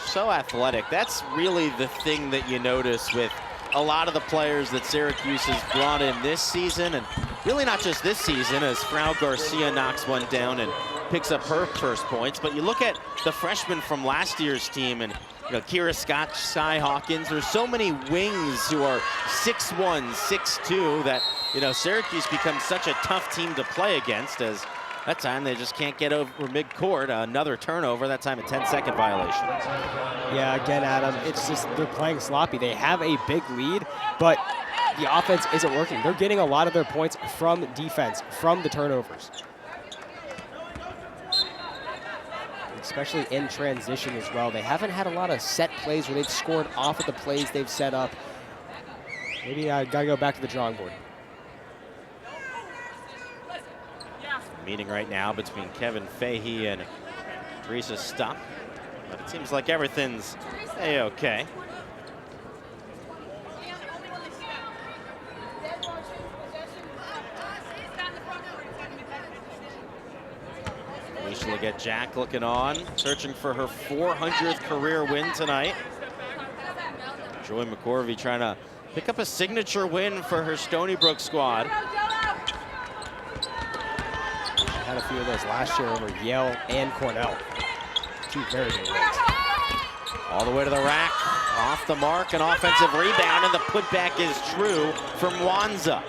So athletic. That's really the thing that you notice with a lot of the players that Syracuse has brought in this season, and really not just this season, as Frau Garcia knocks one down and picks up her first points. But you look at the freshmen from last year's team, and Kira Scott, Sky Hawkins, there's so many wings who are 6'1", 6'2", that Syracuse becomes such a tough team to play against, as that time they just can't get over midcourt. Another turnover, that time a 10-second violation. Yeah, again, Adam, it's just they're playing sloppy. They have a big lead, but the offense isn't working. They're getting a lot of their points from defense, from the turnovers. Especially in transition as well. They haven't had a lot of set plays where they've scored off of the plays they've set up. Maybe I gotta go back to the drawing board. Meeting right now between Kevin Fahey and Teresa Stuck, but it seems like everything's a-okay. We'll get Jack looking on, searching for her 400th career win tonight. Joy McCorvey trying to pick up a signature win for her Stonybrook squad. Had a few of those last year over Yale and Cornell. Two very good wins. All the way to the rack, off the mark, an offensive rebound, and the putback is true from Mwanza.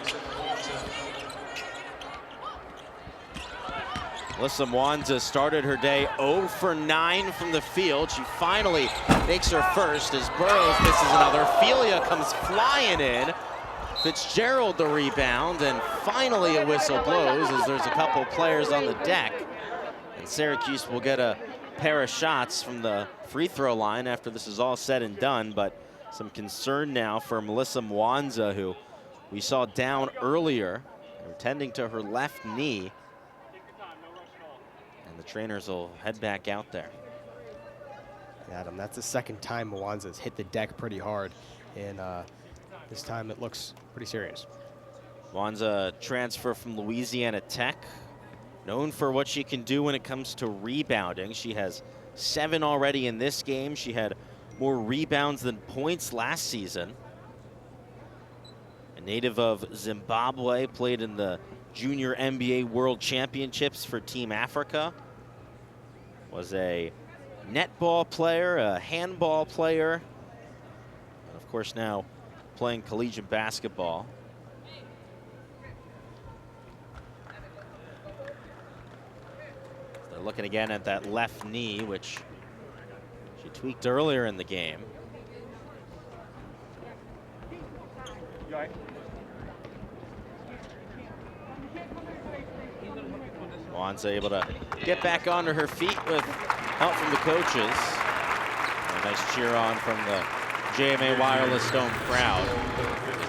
Alyssa Mwanza started her day 0 for 9 from the field. She finally makes her first as Burrows misses another. Phelia comes flying in. Fitzgerald the rebound, and finally a whistle blows as there's a couple players on the deck. And Syracuse will get a pair of shots from the free throw line after this is all said and done, but some concern now for Melissa Mwanza, who we saw down earlier, tending to her left knee. And the trainers will head back out there. Adam, that's the second time Mwanza's hit the deck pretty hard, and this time it looks pretty serious. Mwanza, transfer from Louisiana Tech, known for what she can do when it comes to rebounding. She has 7 already in this game. She had more rebounds than points last season. A native of Zimbabwe, played in the Junior NBA World Championships for Team Africa. Was a netball player, a handball player, and of course now playing collegiate basketball. They're looking again at that left knee, which she tweaked earlier in the game. Mwanza able to get back onto her feet with help from the coaches. A nice cheer on from the JMA Wireless Stone crowd.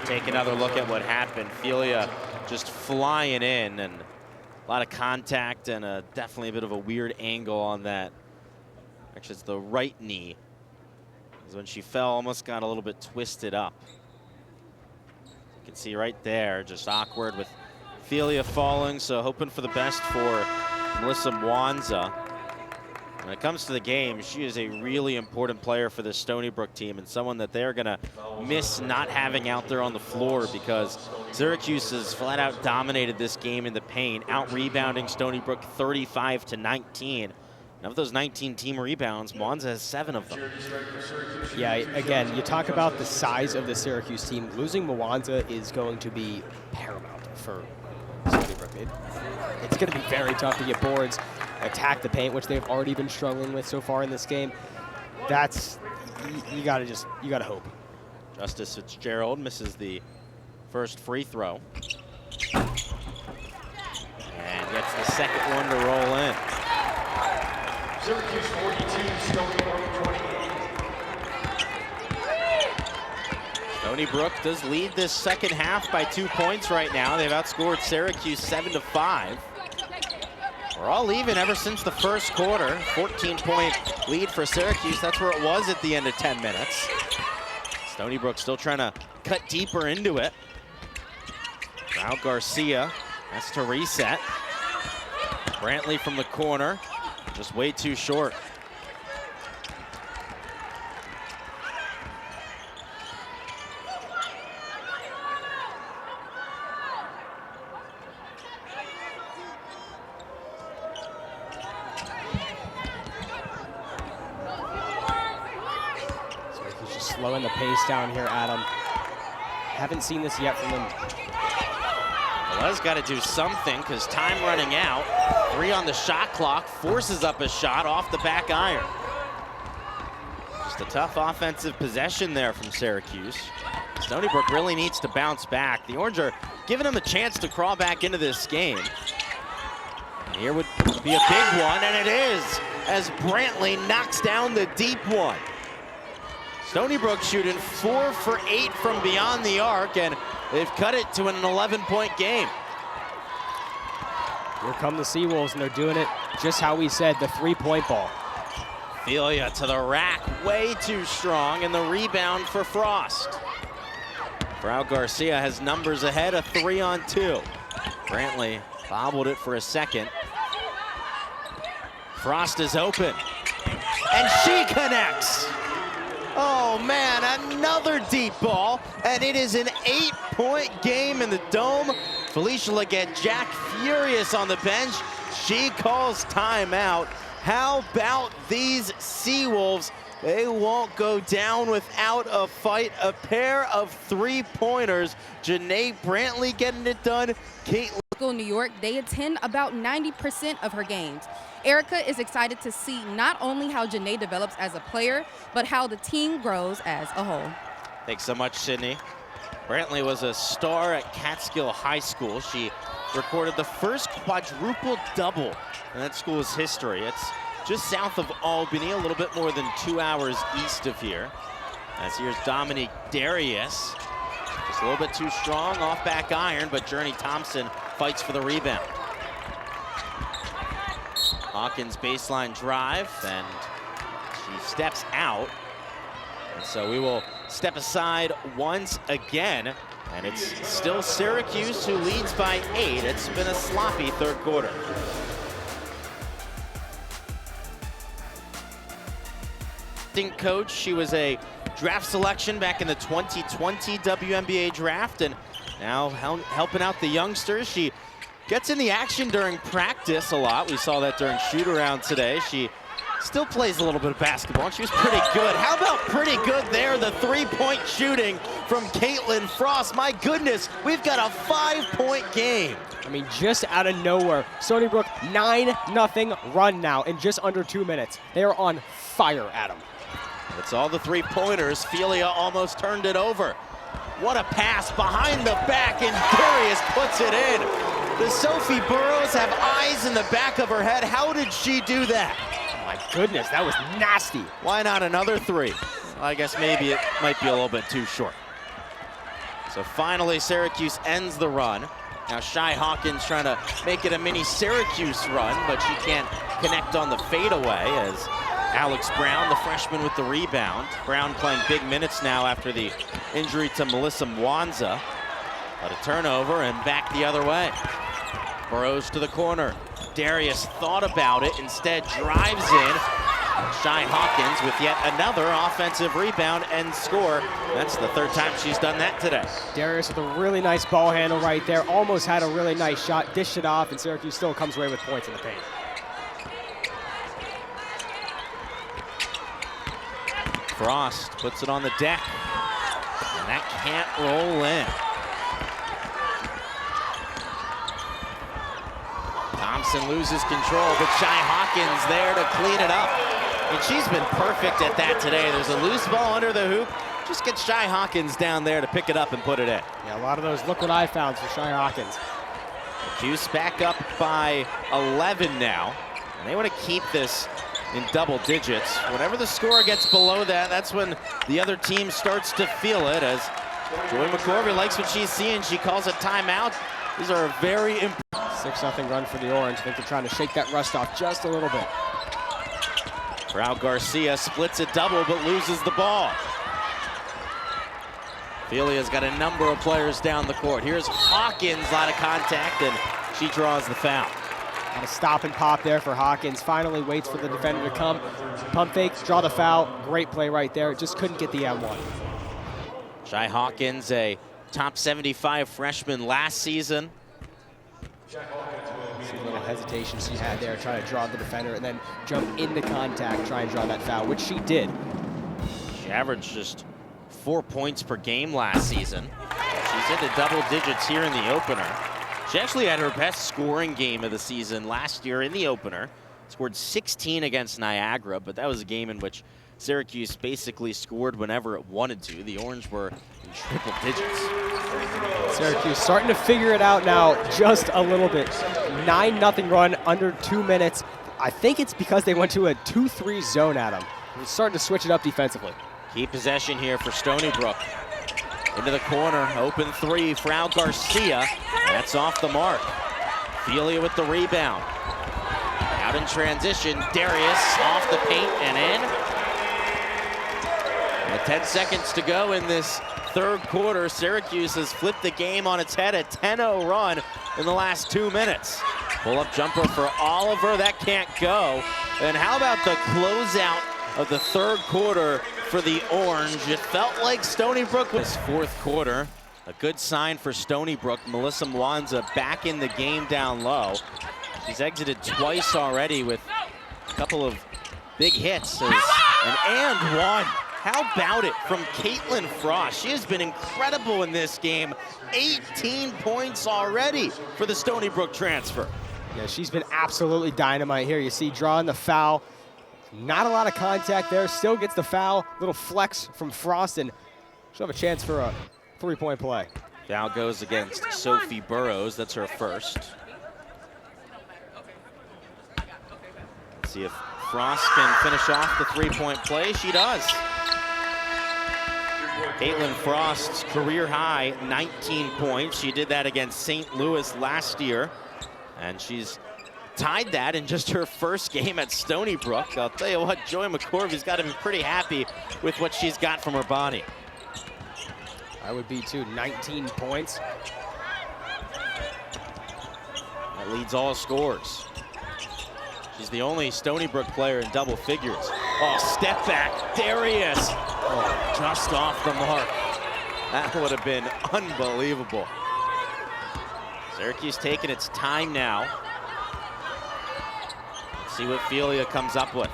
Take another look at what happened. Phelia just flying in, and a lot of contact, and definitely a bit of a weird angle on that. Actually, it's the right knee. Because when she fell, almost got a little bit twisted up. You can see right there, just awkward with Phelia falling, so hoping for the best for Melissa Mwanza. When it comes to the game, she is a really important player for the Stonybrook team, and someone that they're gonna miss not having out there on the floor, because Syracuse has flat out dominated this game in the paint, out rebounding Stonybrook 35-19. And of those 19 team rebounds, Mwanza has 7 of them. Yeah, again, you talk about the size of the Syracuse team. Losing Mwanza is going to be paramount for Stony. It's going to be very tough to get boards, attack the paint, which they've already been struggling with so far in this game. That's, you gotta hope. Justice Fitzgerald misses the first free throw. And gets the second one to roll in. Syracuse 42, Stony 28. Stonybrook does lead this second half by 2 points right now. They've outscored Syracuse 7-5. We're all even ever since the first quarter. 14-point lead for Syracuse. That's where it was at the end of 10 minutes. Stonybrook still trying to cut deeper into it. Now Garcia has to reset. Brantley from the corner, just way too short. slowing the pace down here, Adam. Haven't seen this yet from them. Laila's got to do something because time running out. 3 on the shot clock, forces up a shot off the back iron. Just a tough offensive possession there from Syracuse. Stonybrook really needs to bounce back. The Orange are giving them a chance to crawl back into this game. And here would be a big one, and it is, as Brantley knocks down the deep one. Stonybrook shooting 4 for 8 from beyond the arc, and they've cut it to an 11-point game. Here come the Seawolves, and they're doing it just how we said, the 3-point ball. Phelia to the rack, way too strong, and the rebound for Frost. Frau Garcia has numbers ahead, a 3-on-2. Brantley bobbled it for a second. Frost is open, and she connects. Oh man, another deep ball, and it is an 8-point game in the Dome. Felicia Leggett-Jack furious on the bench. She calls timeout. How about these Seawolves? They won't go down without a fight. A pair of 3-pointers. Janae Brantley getting it done. Caitlin. New York, they attend about 90% of her games. Erica is excited to see not only how Janae develops as a player, but how the team grows as a whole. Thanks so much, Sydney. Brantley was a star at Catskill High School. She recorded the first quadruple double in that school's history. It's just south of Albany, a little bit more than 2 hours east of here. As here's Dominique Darius. Just a little bit too strong off back iron, but Journey Thompson fights for the rebound. Hawkins baseline drive, and she steps out. And so we will step aside once again, and it's still Syracuse who leads by 8. It's been a sloppy third quarter. Coach, she was a draft selection back in the 2020 WNBA draft, and now helping out the youngsters. She gets in the action during practice a lot. We saw that during shoot around today. She still plays a little bit of basketball, and she was pretty good. How about pretty good there? The 3-point shooting from Caitlin Frost. My goodness, we've got a 5-point game. I mean, just out of nowhere, Stonybrook 9-0 run now in just under 2 minutes. They are on fire, Adam. It's all the 3-pointers. Phelia almost turned it over. What a pass behind the back, and Darius puts it in. Does Sophie Burrows have eyes in the back of her head? How did she do that? Oh my goodness, that was nasty. Why not another 3? I guess maybe it might be a little bit too short. So finally, Syracuse ends the run. Now Shy Hawkins trying to make it a mini Syracuse run, but she can't connect on the fadeaway as Alex Brown, the freshman, with the rebound. Brown playing big minutes now after the injury to Melissa Mwanza. But a turnover and back the other way. Burrows to the corner. Darius thought about it, instead drives in. Shy Hawkins with yet another offensive rebound and score. That's the 3rd time she's done that today. Darius with a really nice ball handle right there. Almost had a really nice shot, dished it off, and Syracuse still comes away with points in the paint. Frost puts it on the deck, and that can't roll in. Thompson loses control, but Shy Hawkins there to clean it up. And she's been perfect at that today. There's a loose ball under the hoop. Just get Shy Hawkins down there to pick it up and put it in. Yeah, a lot of those look what I found for Shy Hawkins. Cuse back up by 11 now, and they want to keep this in double digits. Whenever the score gets below that, that's when the other team starts to feel it, as Joy McCorvey likes what she's seeing. She calls a timeout. These are a very important 6-0 run for the Orange. I think they're trying to shake that rust off just a little bit. Frau Garcia splits a double but loses the ball. Phelia's got a number of players down the court. Here's Hawkins, a lot of contact, and she draws the foul. And a stop and pop there for Hawkins. Finally waits for the defender to come. Pump fake, draw the foul. Great play right there. Just couldn't get the M1. Shy Hawkins, a top 75 freshman last season. See a little hesitation she had there, trying to draw the defender and then jump into contact, try and draw that foul, which she did. She averaged just 4 points per game last season. She's into double digits here in the opener. She actually had her best scoring game of the season last year in the opener. Scored 16 against Niagara, but that was a game in which Syracuse basically scored whenever it wanted to. The Orange were in triple digits. Syracuse starting to figure it out now just a little bit. 9-0 run under 2 minutes. I think it's because they went to a 2-3 zone at them. They're starting to switch it up defensively. Key possession here for Stonybrook. Into the corner, open three, Frau Garcia. That's off the mark. Phelia with the rebound. Out in transition, Darius off the paint and in. And 10 seconds to go in this third quarter. Syracuse has flipped the game on its head, a 10-0 run in the last 2 minutes. Pull-up jumper for Oliver, that can't go. And how about the closeout of the third quarter for the Orange? It felt like Stonybrook was fourth quarter. A good sign for Stonybrook. Melissa Mwanza back in the game down low. She's exited twice already with a couple of big hits. An and one. How about it from Caitlin Frost? She has been incredible in this game. 18 points already for the Stonybrook transfer. Yeah, she's been absolutely dynamite here. You see drawing the foul. Not a lot of contact there. Still gets the foul. Little flex from Frost, and she'll have a chance for a three-point play. Foul goes against Sophie Burrows. That's her first. Let's see if Frost can finish off the three-point play. She does. Caitlin Frost's career high, 19 points. She did that against St. Louis last year, and she's tied that in just her first game at Stonybrook. I'll tell you what, Joy McCorvey's got to be pretty happy with what she's got from her body. I would be too, 19 points. That leads all scores. She's the only Stonybrook player in double figures. Oh, step back, Darius. Oh, just off the mark. That would have been unbelievable. Syracuse taking its time now. See what Phelia comes up with.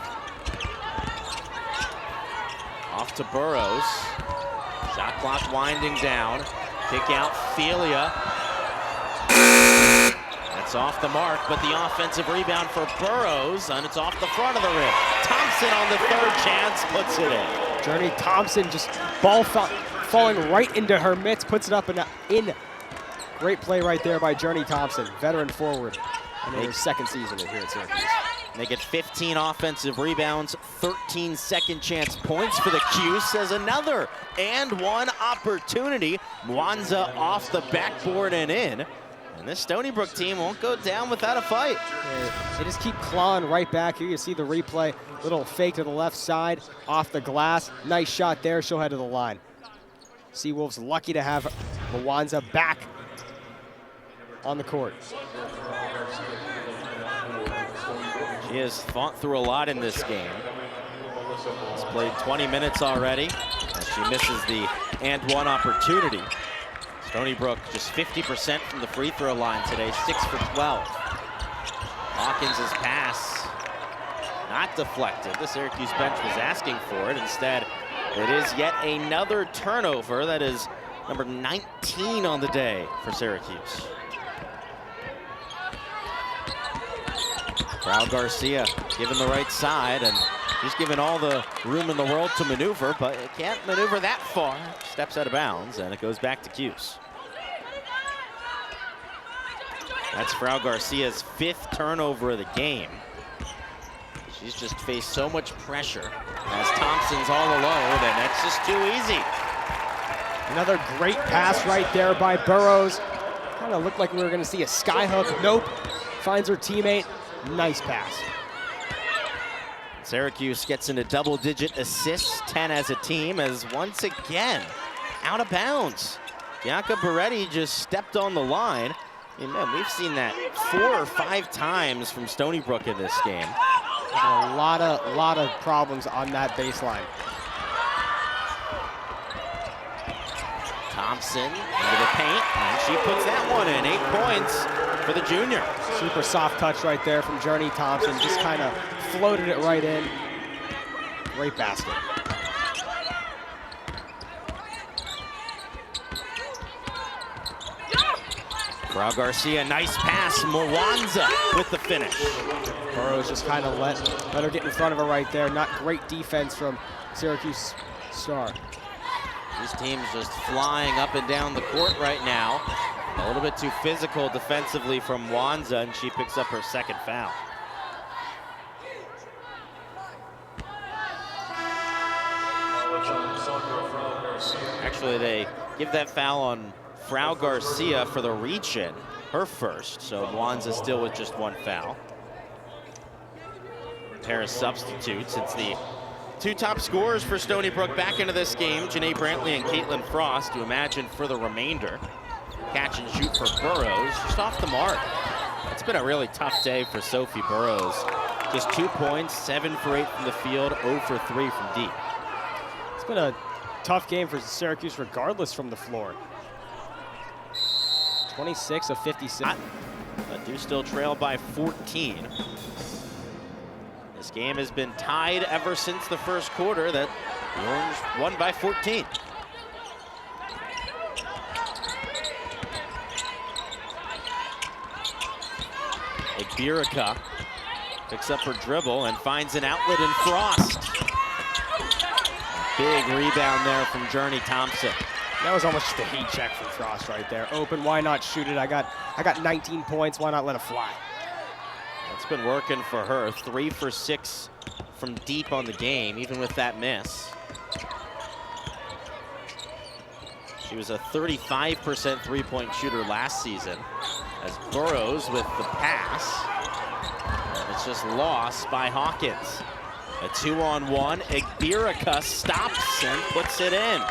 Off to Burrows. Shot clock winding down. Kick out Phelia. That's off the mark, but the offensive rebound for Burrows, and it's off the front of the rim. Thompson on the third chance puts it in. Journey Thompson just ball falling right into her mitts, puts it up and in. Great play right there by Journey Thompson, veteran forward, in her second season here at Syracuse. They get 15 offensive rebounds, 13 second chance points for the Cuse as another and one opportunity. Mwanza off the backboard and in. And this Stonybrook team won't go down without a fight. They just keep clawing right back here. You see the replay, little fake to the left side, off the glass. Nice shot there, she'll head to the line. Seawolves lucky to have Mwanza back on the court. She has fought through a lot in this game. She's played 20 minutes already, and she misses the and one opportunity. Stonybrook just 50% from the free throw line today, 6 for 12. Hawkins' pass not deflected. The Syracuse bench was asking for it. Instead, it is yet another turnover. That is number 19 on the day for Syracuse. Frau Garcia given the right side, and she's given all the room in the world to maneuver, but it can't maneuver that far. Steps out of bounds, and it goes back to Cuse. That's Frau Garcia's 5th turnover of the game. She's just faced so much pressure as Thompson's all alone, and it's just too easy. Another great pass right there by Burrows. Kind of looked like we were going to see a skyhook. Nope. Finds her teammate. Nice pass. Syracuse gets into double-digit assists, 10 as a team, as once again, out of bounds. Bianca Beretti just stepped on the line. And man, we've seen that 4 or 5 times from Stonybrook in this game. A lot of problems on that baseline. Thompson into the paint, and she puts that one in. 8 points for the junior. Super soft touch right there from Journey Thompson. Just kind of floated it right in. Great basket. Frau Garcia, nice pass. Mwanza with the finish. Burrows just kind of let her get in front of her right there. Not great defense from Syracuse star. These teams just flying up and down the court right now. A little bit too physical defensively from Mwanza, and she picks up her second foul. Actually, they give that foul on Frau Garcia for the reach-in, her first. So Mwanza still with just one foul. Pair of substitutes. It's the two top scorers for Stony Brook back into this game, Janae Brantley and Caitlin Frost. You imagine for the remainder. Catch and shoot for Burrows, just off the mark. It's been a really tough day for Sophie Burrows. Just 2 points, 7 for 8 from the field, 0 for 3 from deep. It's been a tough game for Syracuse regardless from the floor. 26 of 56. But do still trail by 14. This game has been tied ever since the first quarter that the Orange won by 14. Iberica picks up her dribble and finds an outlet in Frost. Big rebound there from Journey Thompson. That was almost just a heat check from Frost right there. Open, why not shoot it? I got 19 points, why not let it fly? It's been working for her. 3 for 6 from deep on the game, even with that miss. She was a 35% three-point shooter last season. As Burrows with the pass. It's just lost by Hawkins. A 2-on-1. Iberica stops and puts it in.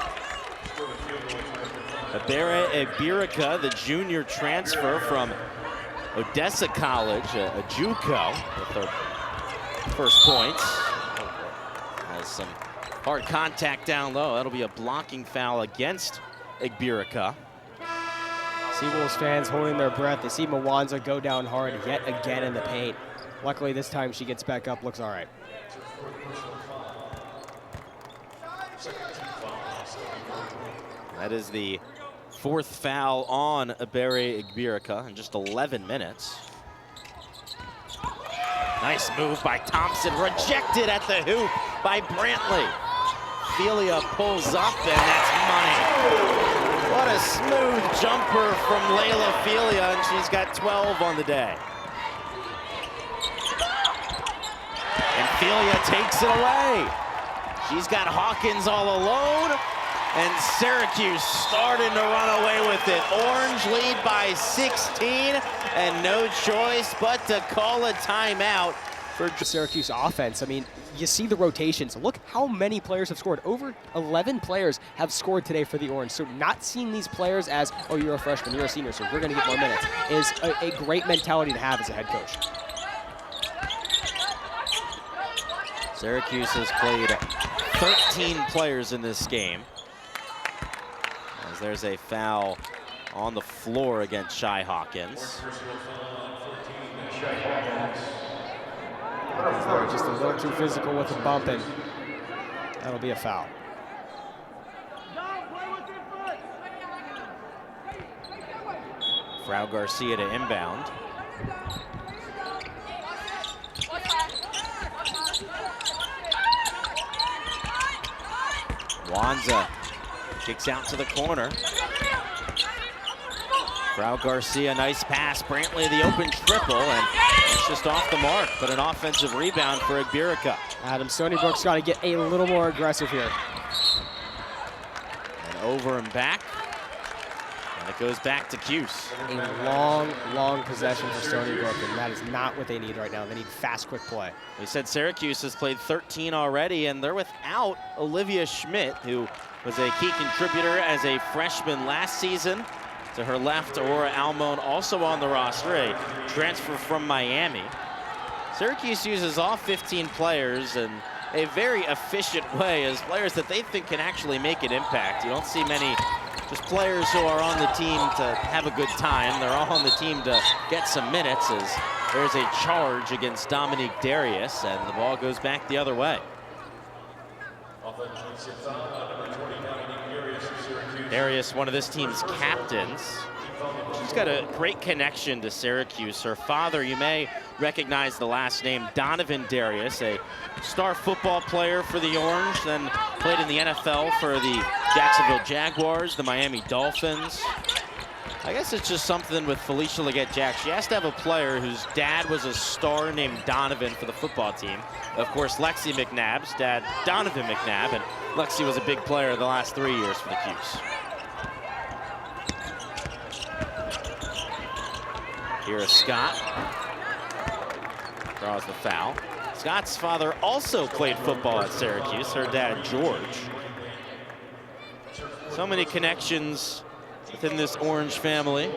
Iberica, the junior transfer from Odessa College, a JUCO, with her first points. Has some hard contact down low. That'll be a blocking foul against Iberica. Seawolves fans holding their breath. They see Mwanza go down hard yet again in the paint. Luckily this time she gets back up, looks all right. That is the 4th foul on Iberica in just 11 minutes. Nice move by Thompson, rejected at the hoop by Brantley. Phelia pulls up, and that's money. What a smooth jumper from Laila Phelia, and she's got 12 on the day. And Phelia takes it away. She's got Hawkins all alone, and Syracuse starting to run away with it. Orange lead by 16, and no choice but to call a timeout for Syracuse offense. I mean, you see the rotations. Look how many players have scored. Over 11 players have scored today for the Orange. So not seeing these players as, oh, you're a freshman, you're a senior, so we're going to get more minutes, is a great mentality to have as a head coach. Syracuse has played 13 players in this game. As there's a foul on the floor against Shy Hawkins. Just a little too physical with the bump, and that'll be a foul. Frau Garcia to inbound. Mwanza kicks out to the corner. Frau Garcia, nice pass. Brantley, the open triple, and it's just off the mark, but an offensive rebound for Iberica. Adam, Stonybrook's got to get a little more aggressive here. And over and back, and it goes back to Cuse. A long, long possession for Stonybrook, and that is not what they need right now. They need fast, quick play. We said Syracuse has played 13 already, and they're without Olivia Schmidt, who was a key contributor as a freshman last season. To her left, Aurora Almon also on the roster, a transfer from Miami. Syracuse uses all 15 players in a very efficient way as players that they think can actually make an impact. You don't see many just players who are on the team to have a good time. They're all on the team to get some minutes as there's a charge against Dominique Darius, and the ball goes back the other way. Number 29, Darius of Syracuse. Darius, one of this team's captains. She's got a great connection to Syracuse. Her father, you may recognize the last name, Donovan Darius, a star football player for the Orange, then played in the NFL for the Jacksonville Jaguars, the Miami Dolphins. I guess it's just something with Phelia Leggett-Jack. She has to have a player whose dad was a star named Donovan for the football team. Of course, Lexi McNabb's dad, Donovan McNabb, and Lexi was a big player the last 3 years for the Cuse. Here is Scott. Draws the foul. Scott's father also played football at Syracuse, her dad, George. So many connections within this Orange family.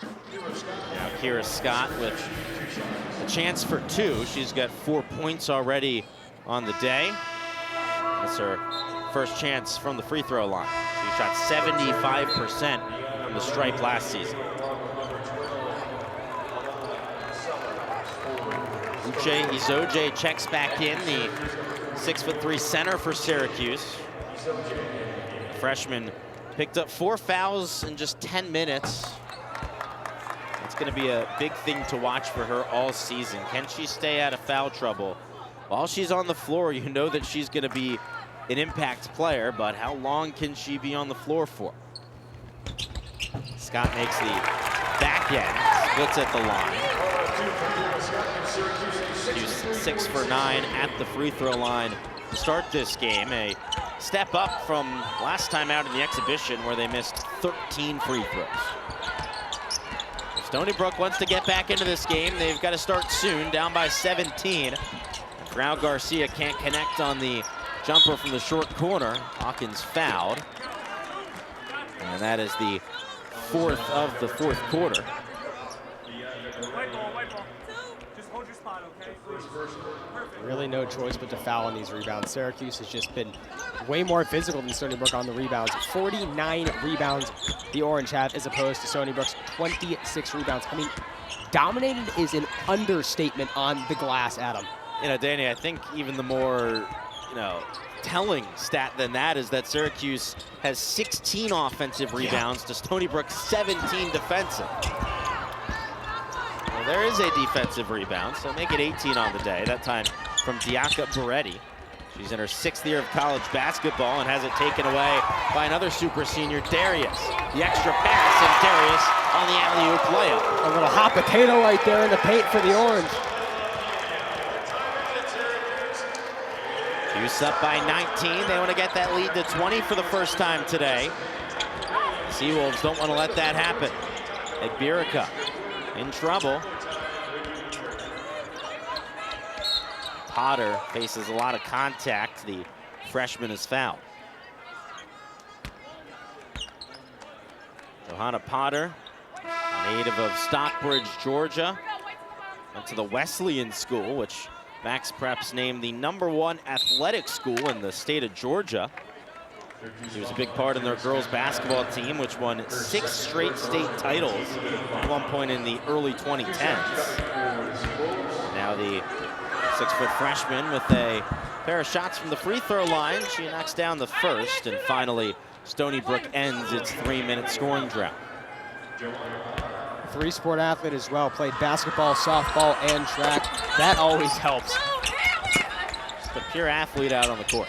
Now Kira Scott with a chance for 2. She's got 4 points already on the day. That's her first chance from the free throw line. She shot 75% from the stripe last season. Uche Izoje checks back in, the 6'3" center for Syracuse. Freshman picked up 4 fouls in just 10 minutes. It's going to be a big thing to watch for her all season. Can she stay out of foul trouble? While she's on the floor, you know that she's going to be an impact player, but how long can she be on the floor for? Scott makes the back end, splits at the line. She's 6 for 9 at the free throw line to start this game. A step up from last time out in the exhibition where they missed 13 free throws. If Stonybrook wants to get back into this game, they've got to start soon, down by 17. Grau Garcia can't connect on the jumper from the short corner. Hawkins fouled. And that is the 4th of the 4th quarter. White ball, white ball. Just hold your spot, okay? Really no choice but to foul on these rebounds. Syracuse has just been way more physical than Stonybrook on the rebounds. 49 rebounds the Orange have as opposed to Stonybrook's 26 rebounds. I mean, dominated is an understatement on the glass, Adam. You know, Danny, I think even the more, telling stat than that is that Syracuse has 16 offensive rebounds to Stonybrook's 17 defensive. Well, there is a defensive rebound, so make it 18 on the day, that time from Diaka Beretti. She's in her 6th year of college basketball and has it taken away by another super senior, Darius. The extra pass, and Darius on the alley-oop layup. A little hot potato right there in the paint for the Orange. Cuse up by 19. They want to get that lead to 20 for the first time today. Seawolves don't want to let that happen. Egbirika in trouble. Potter faces a lot of contact. The freshman is fouled. Johanna Potter, native of Stockbridge, Georgia, went to the Wesleyan School, which Max Preps named the #1 athletic school in the state of Georgia. She was a big part in their girls basketball team, which won 6 straight state titles at one point in the early 2010s. Now the 6-foot freshman with a pair of shots from the free throw line. She knocks down the first, and finally Stonybrook ends its 3-minute scoring drought. 3-sport athlete as well, played basketball, softball, and track. That always helps. Just a pure athlete out on the court.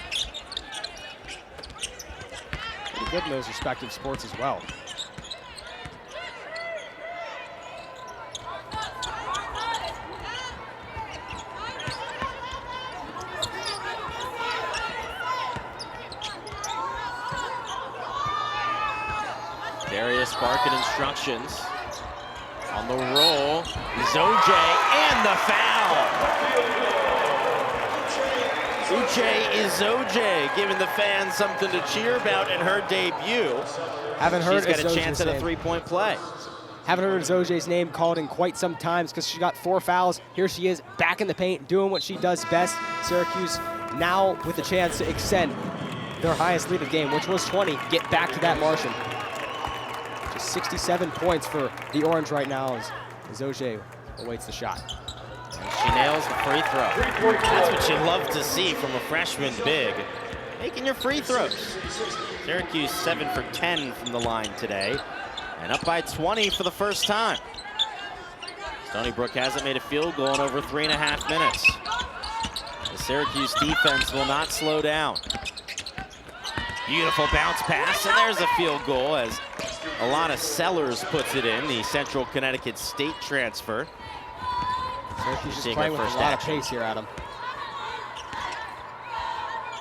Pretty good in those respective sports as well. Darius barking instructions. On the roll, Izoje, and the foul! Uche Izoje giving the fans something to cheer about in her debut. Haven't heard She's got a Izoje's chance at a name. 3-point play. Haven't heard Izoje's name called in quite some time because she got 4 fouls. Here she is back in the paint doing what she does best. Syracuse now with a chance to extend their highest lead of the game, which was 20, get back to that margin. Just 67 points for the Orange right now as Izoje awaits the shot. And she nails the free throw. That's what you love to see from a freshman big. making your free throws. Syracuse 7 for 10 from the line today, and up by 20 for the first time. Stonybrook hasn't made a field goal in over 3.5 minutes. The Syracuse defense will not slow down. Beautiful bounce pass, and there's a field goal as Alana Sellers puts it in, the Central Connecticut State transfer. Syracuse is playing with a lot of pace here, Adam.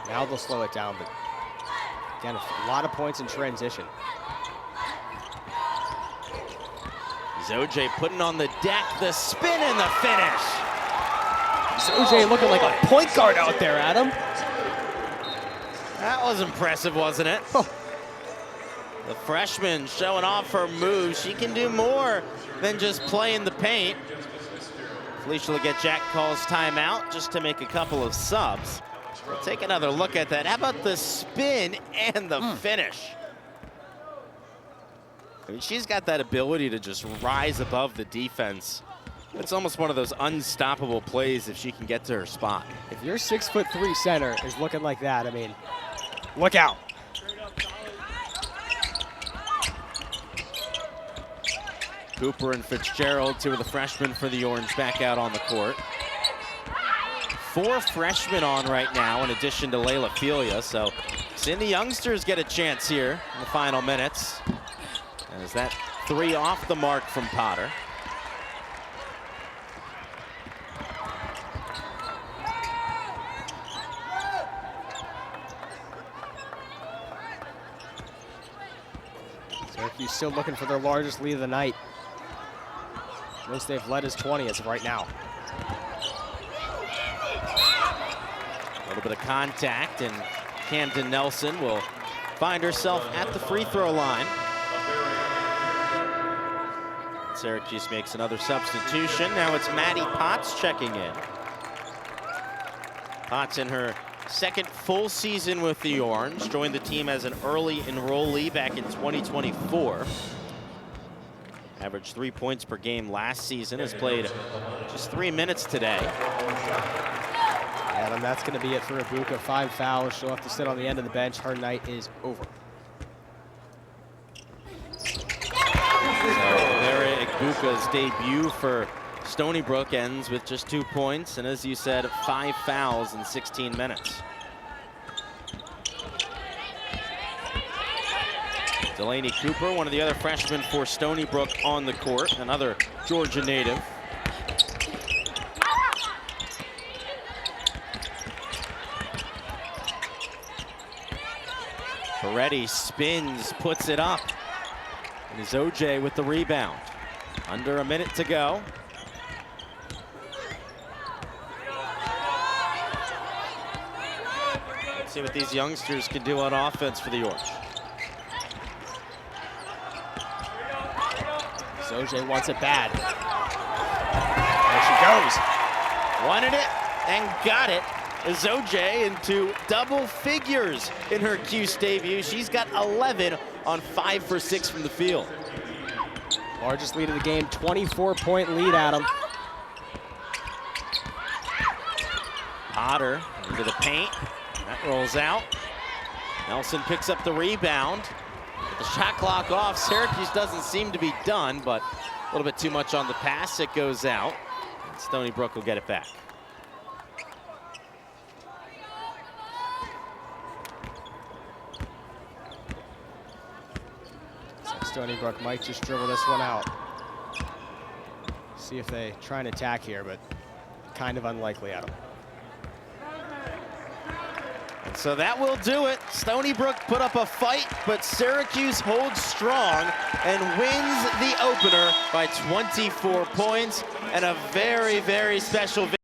Now they'll slow it down, but again, a lot of points in transition. Zoj putting on the deck, the spin and the finish. Zoj looking like a point guard out there, Adam. That was impressive, wasn't it? Oh. The freshman showing off her moves. She can do more than just play in the paint. Felicia Leggett-Jack calls timeout just to make a couple of subs. We'll take another look at that. How about the spin and the finish? I mean, she's got that ability to just rise above the defense. It's almost one of those unstoppable plays if she can get to her spot. If your 6'3" center is looking like that, I mean, look out. Cooper and Fitzgerald, two of the freshmen for the Orange, back out on the court. 4 freshmen on right now in addition to Laila Phelia, so seeing the youngsters get a chance here in the final minutes. As that 3 off the mark from Potter. Syracuse still looking for their largest lead of the night. Most they've led is 20 as of right now. A little bit of contact, and Camden Nelson will find herself at the free throw line. Syracuse makes another substitution. Now it's Maddie Potts checking in. Potts in her second full season with the Orange, joined the team as an early enrollee back in 2024. Averaged 3 points per game last season, has played just 3 minutes today. And that's going to be it for Ibuka. 5 fouls. She'll have to sit on the end of the bench. Her night is over. Ibuka's debut for Stonybrook ends with just 2 points, and as you said, 5 fouls in 16 minutes. Delaney Cooper, one of the other freshmen for Stonybrook, on the court, another Georgia native. Peretti spins, puts it up, and it's OJ with the rebound. Under a minute to go. Let's see what these youngsters can do on offense for the Orange. OJ wants it bad. There she goes. Wanted it and got it. Zoje into double figures in her Cuse debut. She's got 11 on 5 for 6 from the field. Largest lead of the game, 24-point lead, Adam. Potter into the paint. That rolls out. Nelson picks up the rebound. With the shot clock off, Syracuse doesn't seem to be done, but a little bit too much on the pass. It goes out. And Stonybrook will get it back. Stonybrook might just dribble this one out. See if they try and attack here, but kind of unlikely, Adam. And so that will do it. Stonybrook put up a fight, but Syracuse holds strong and wins the opener by 24 points, and a very, very special victory.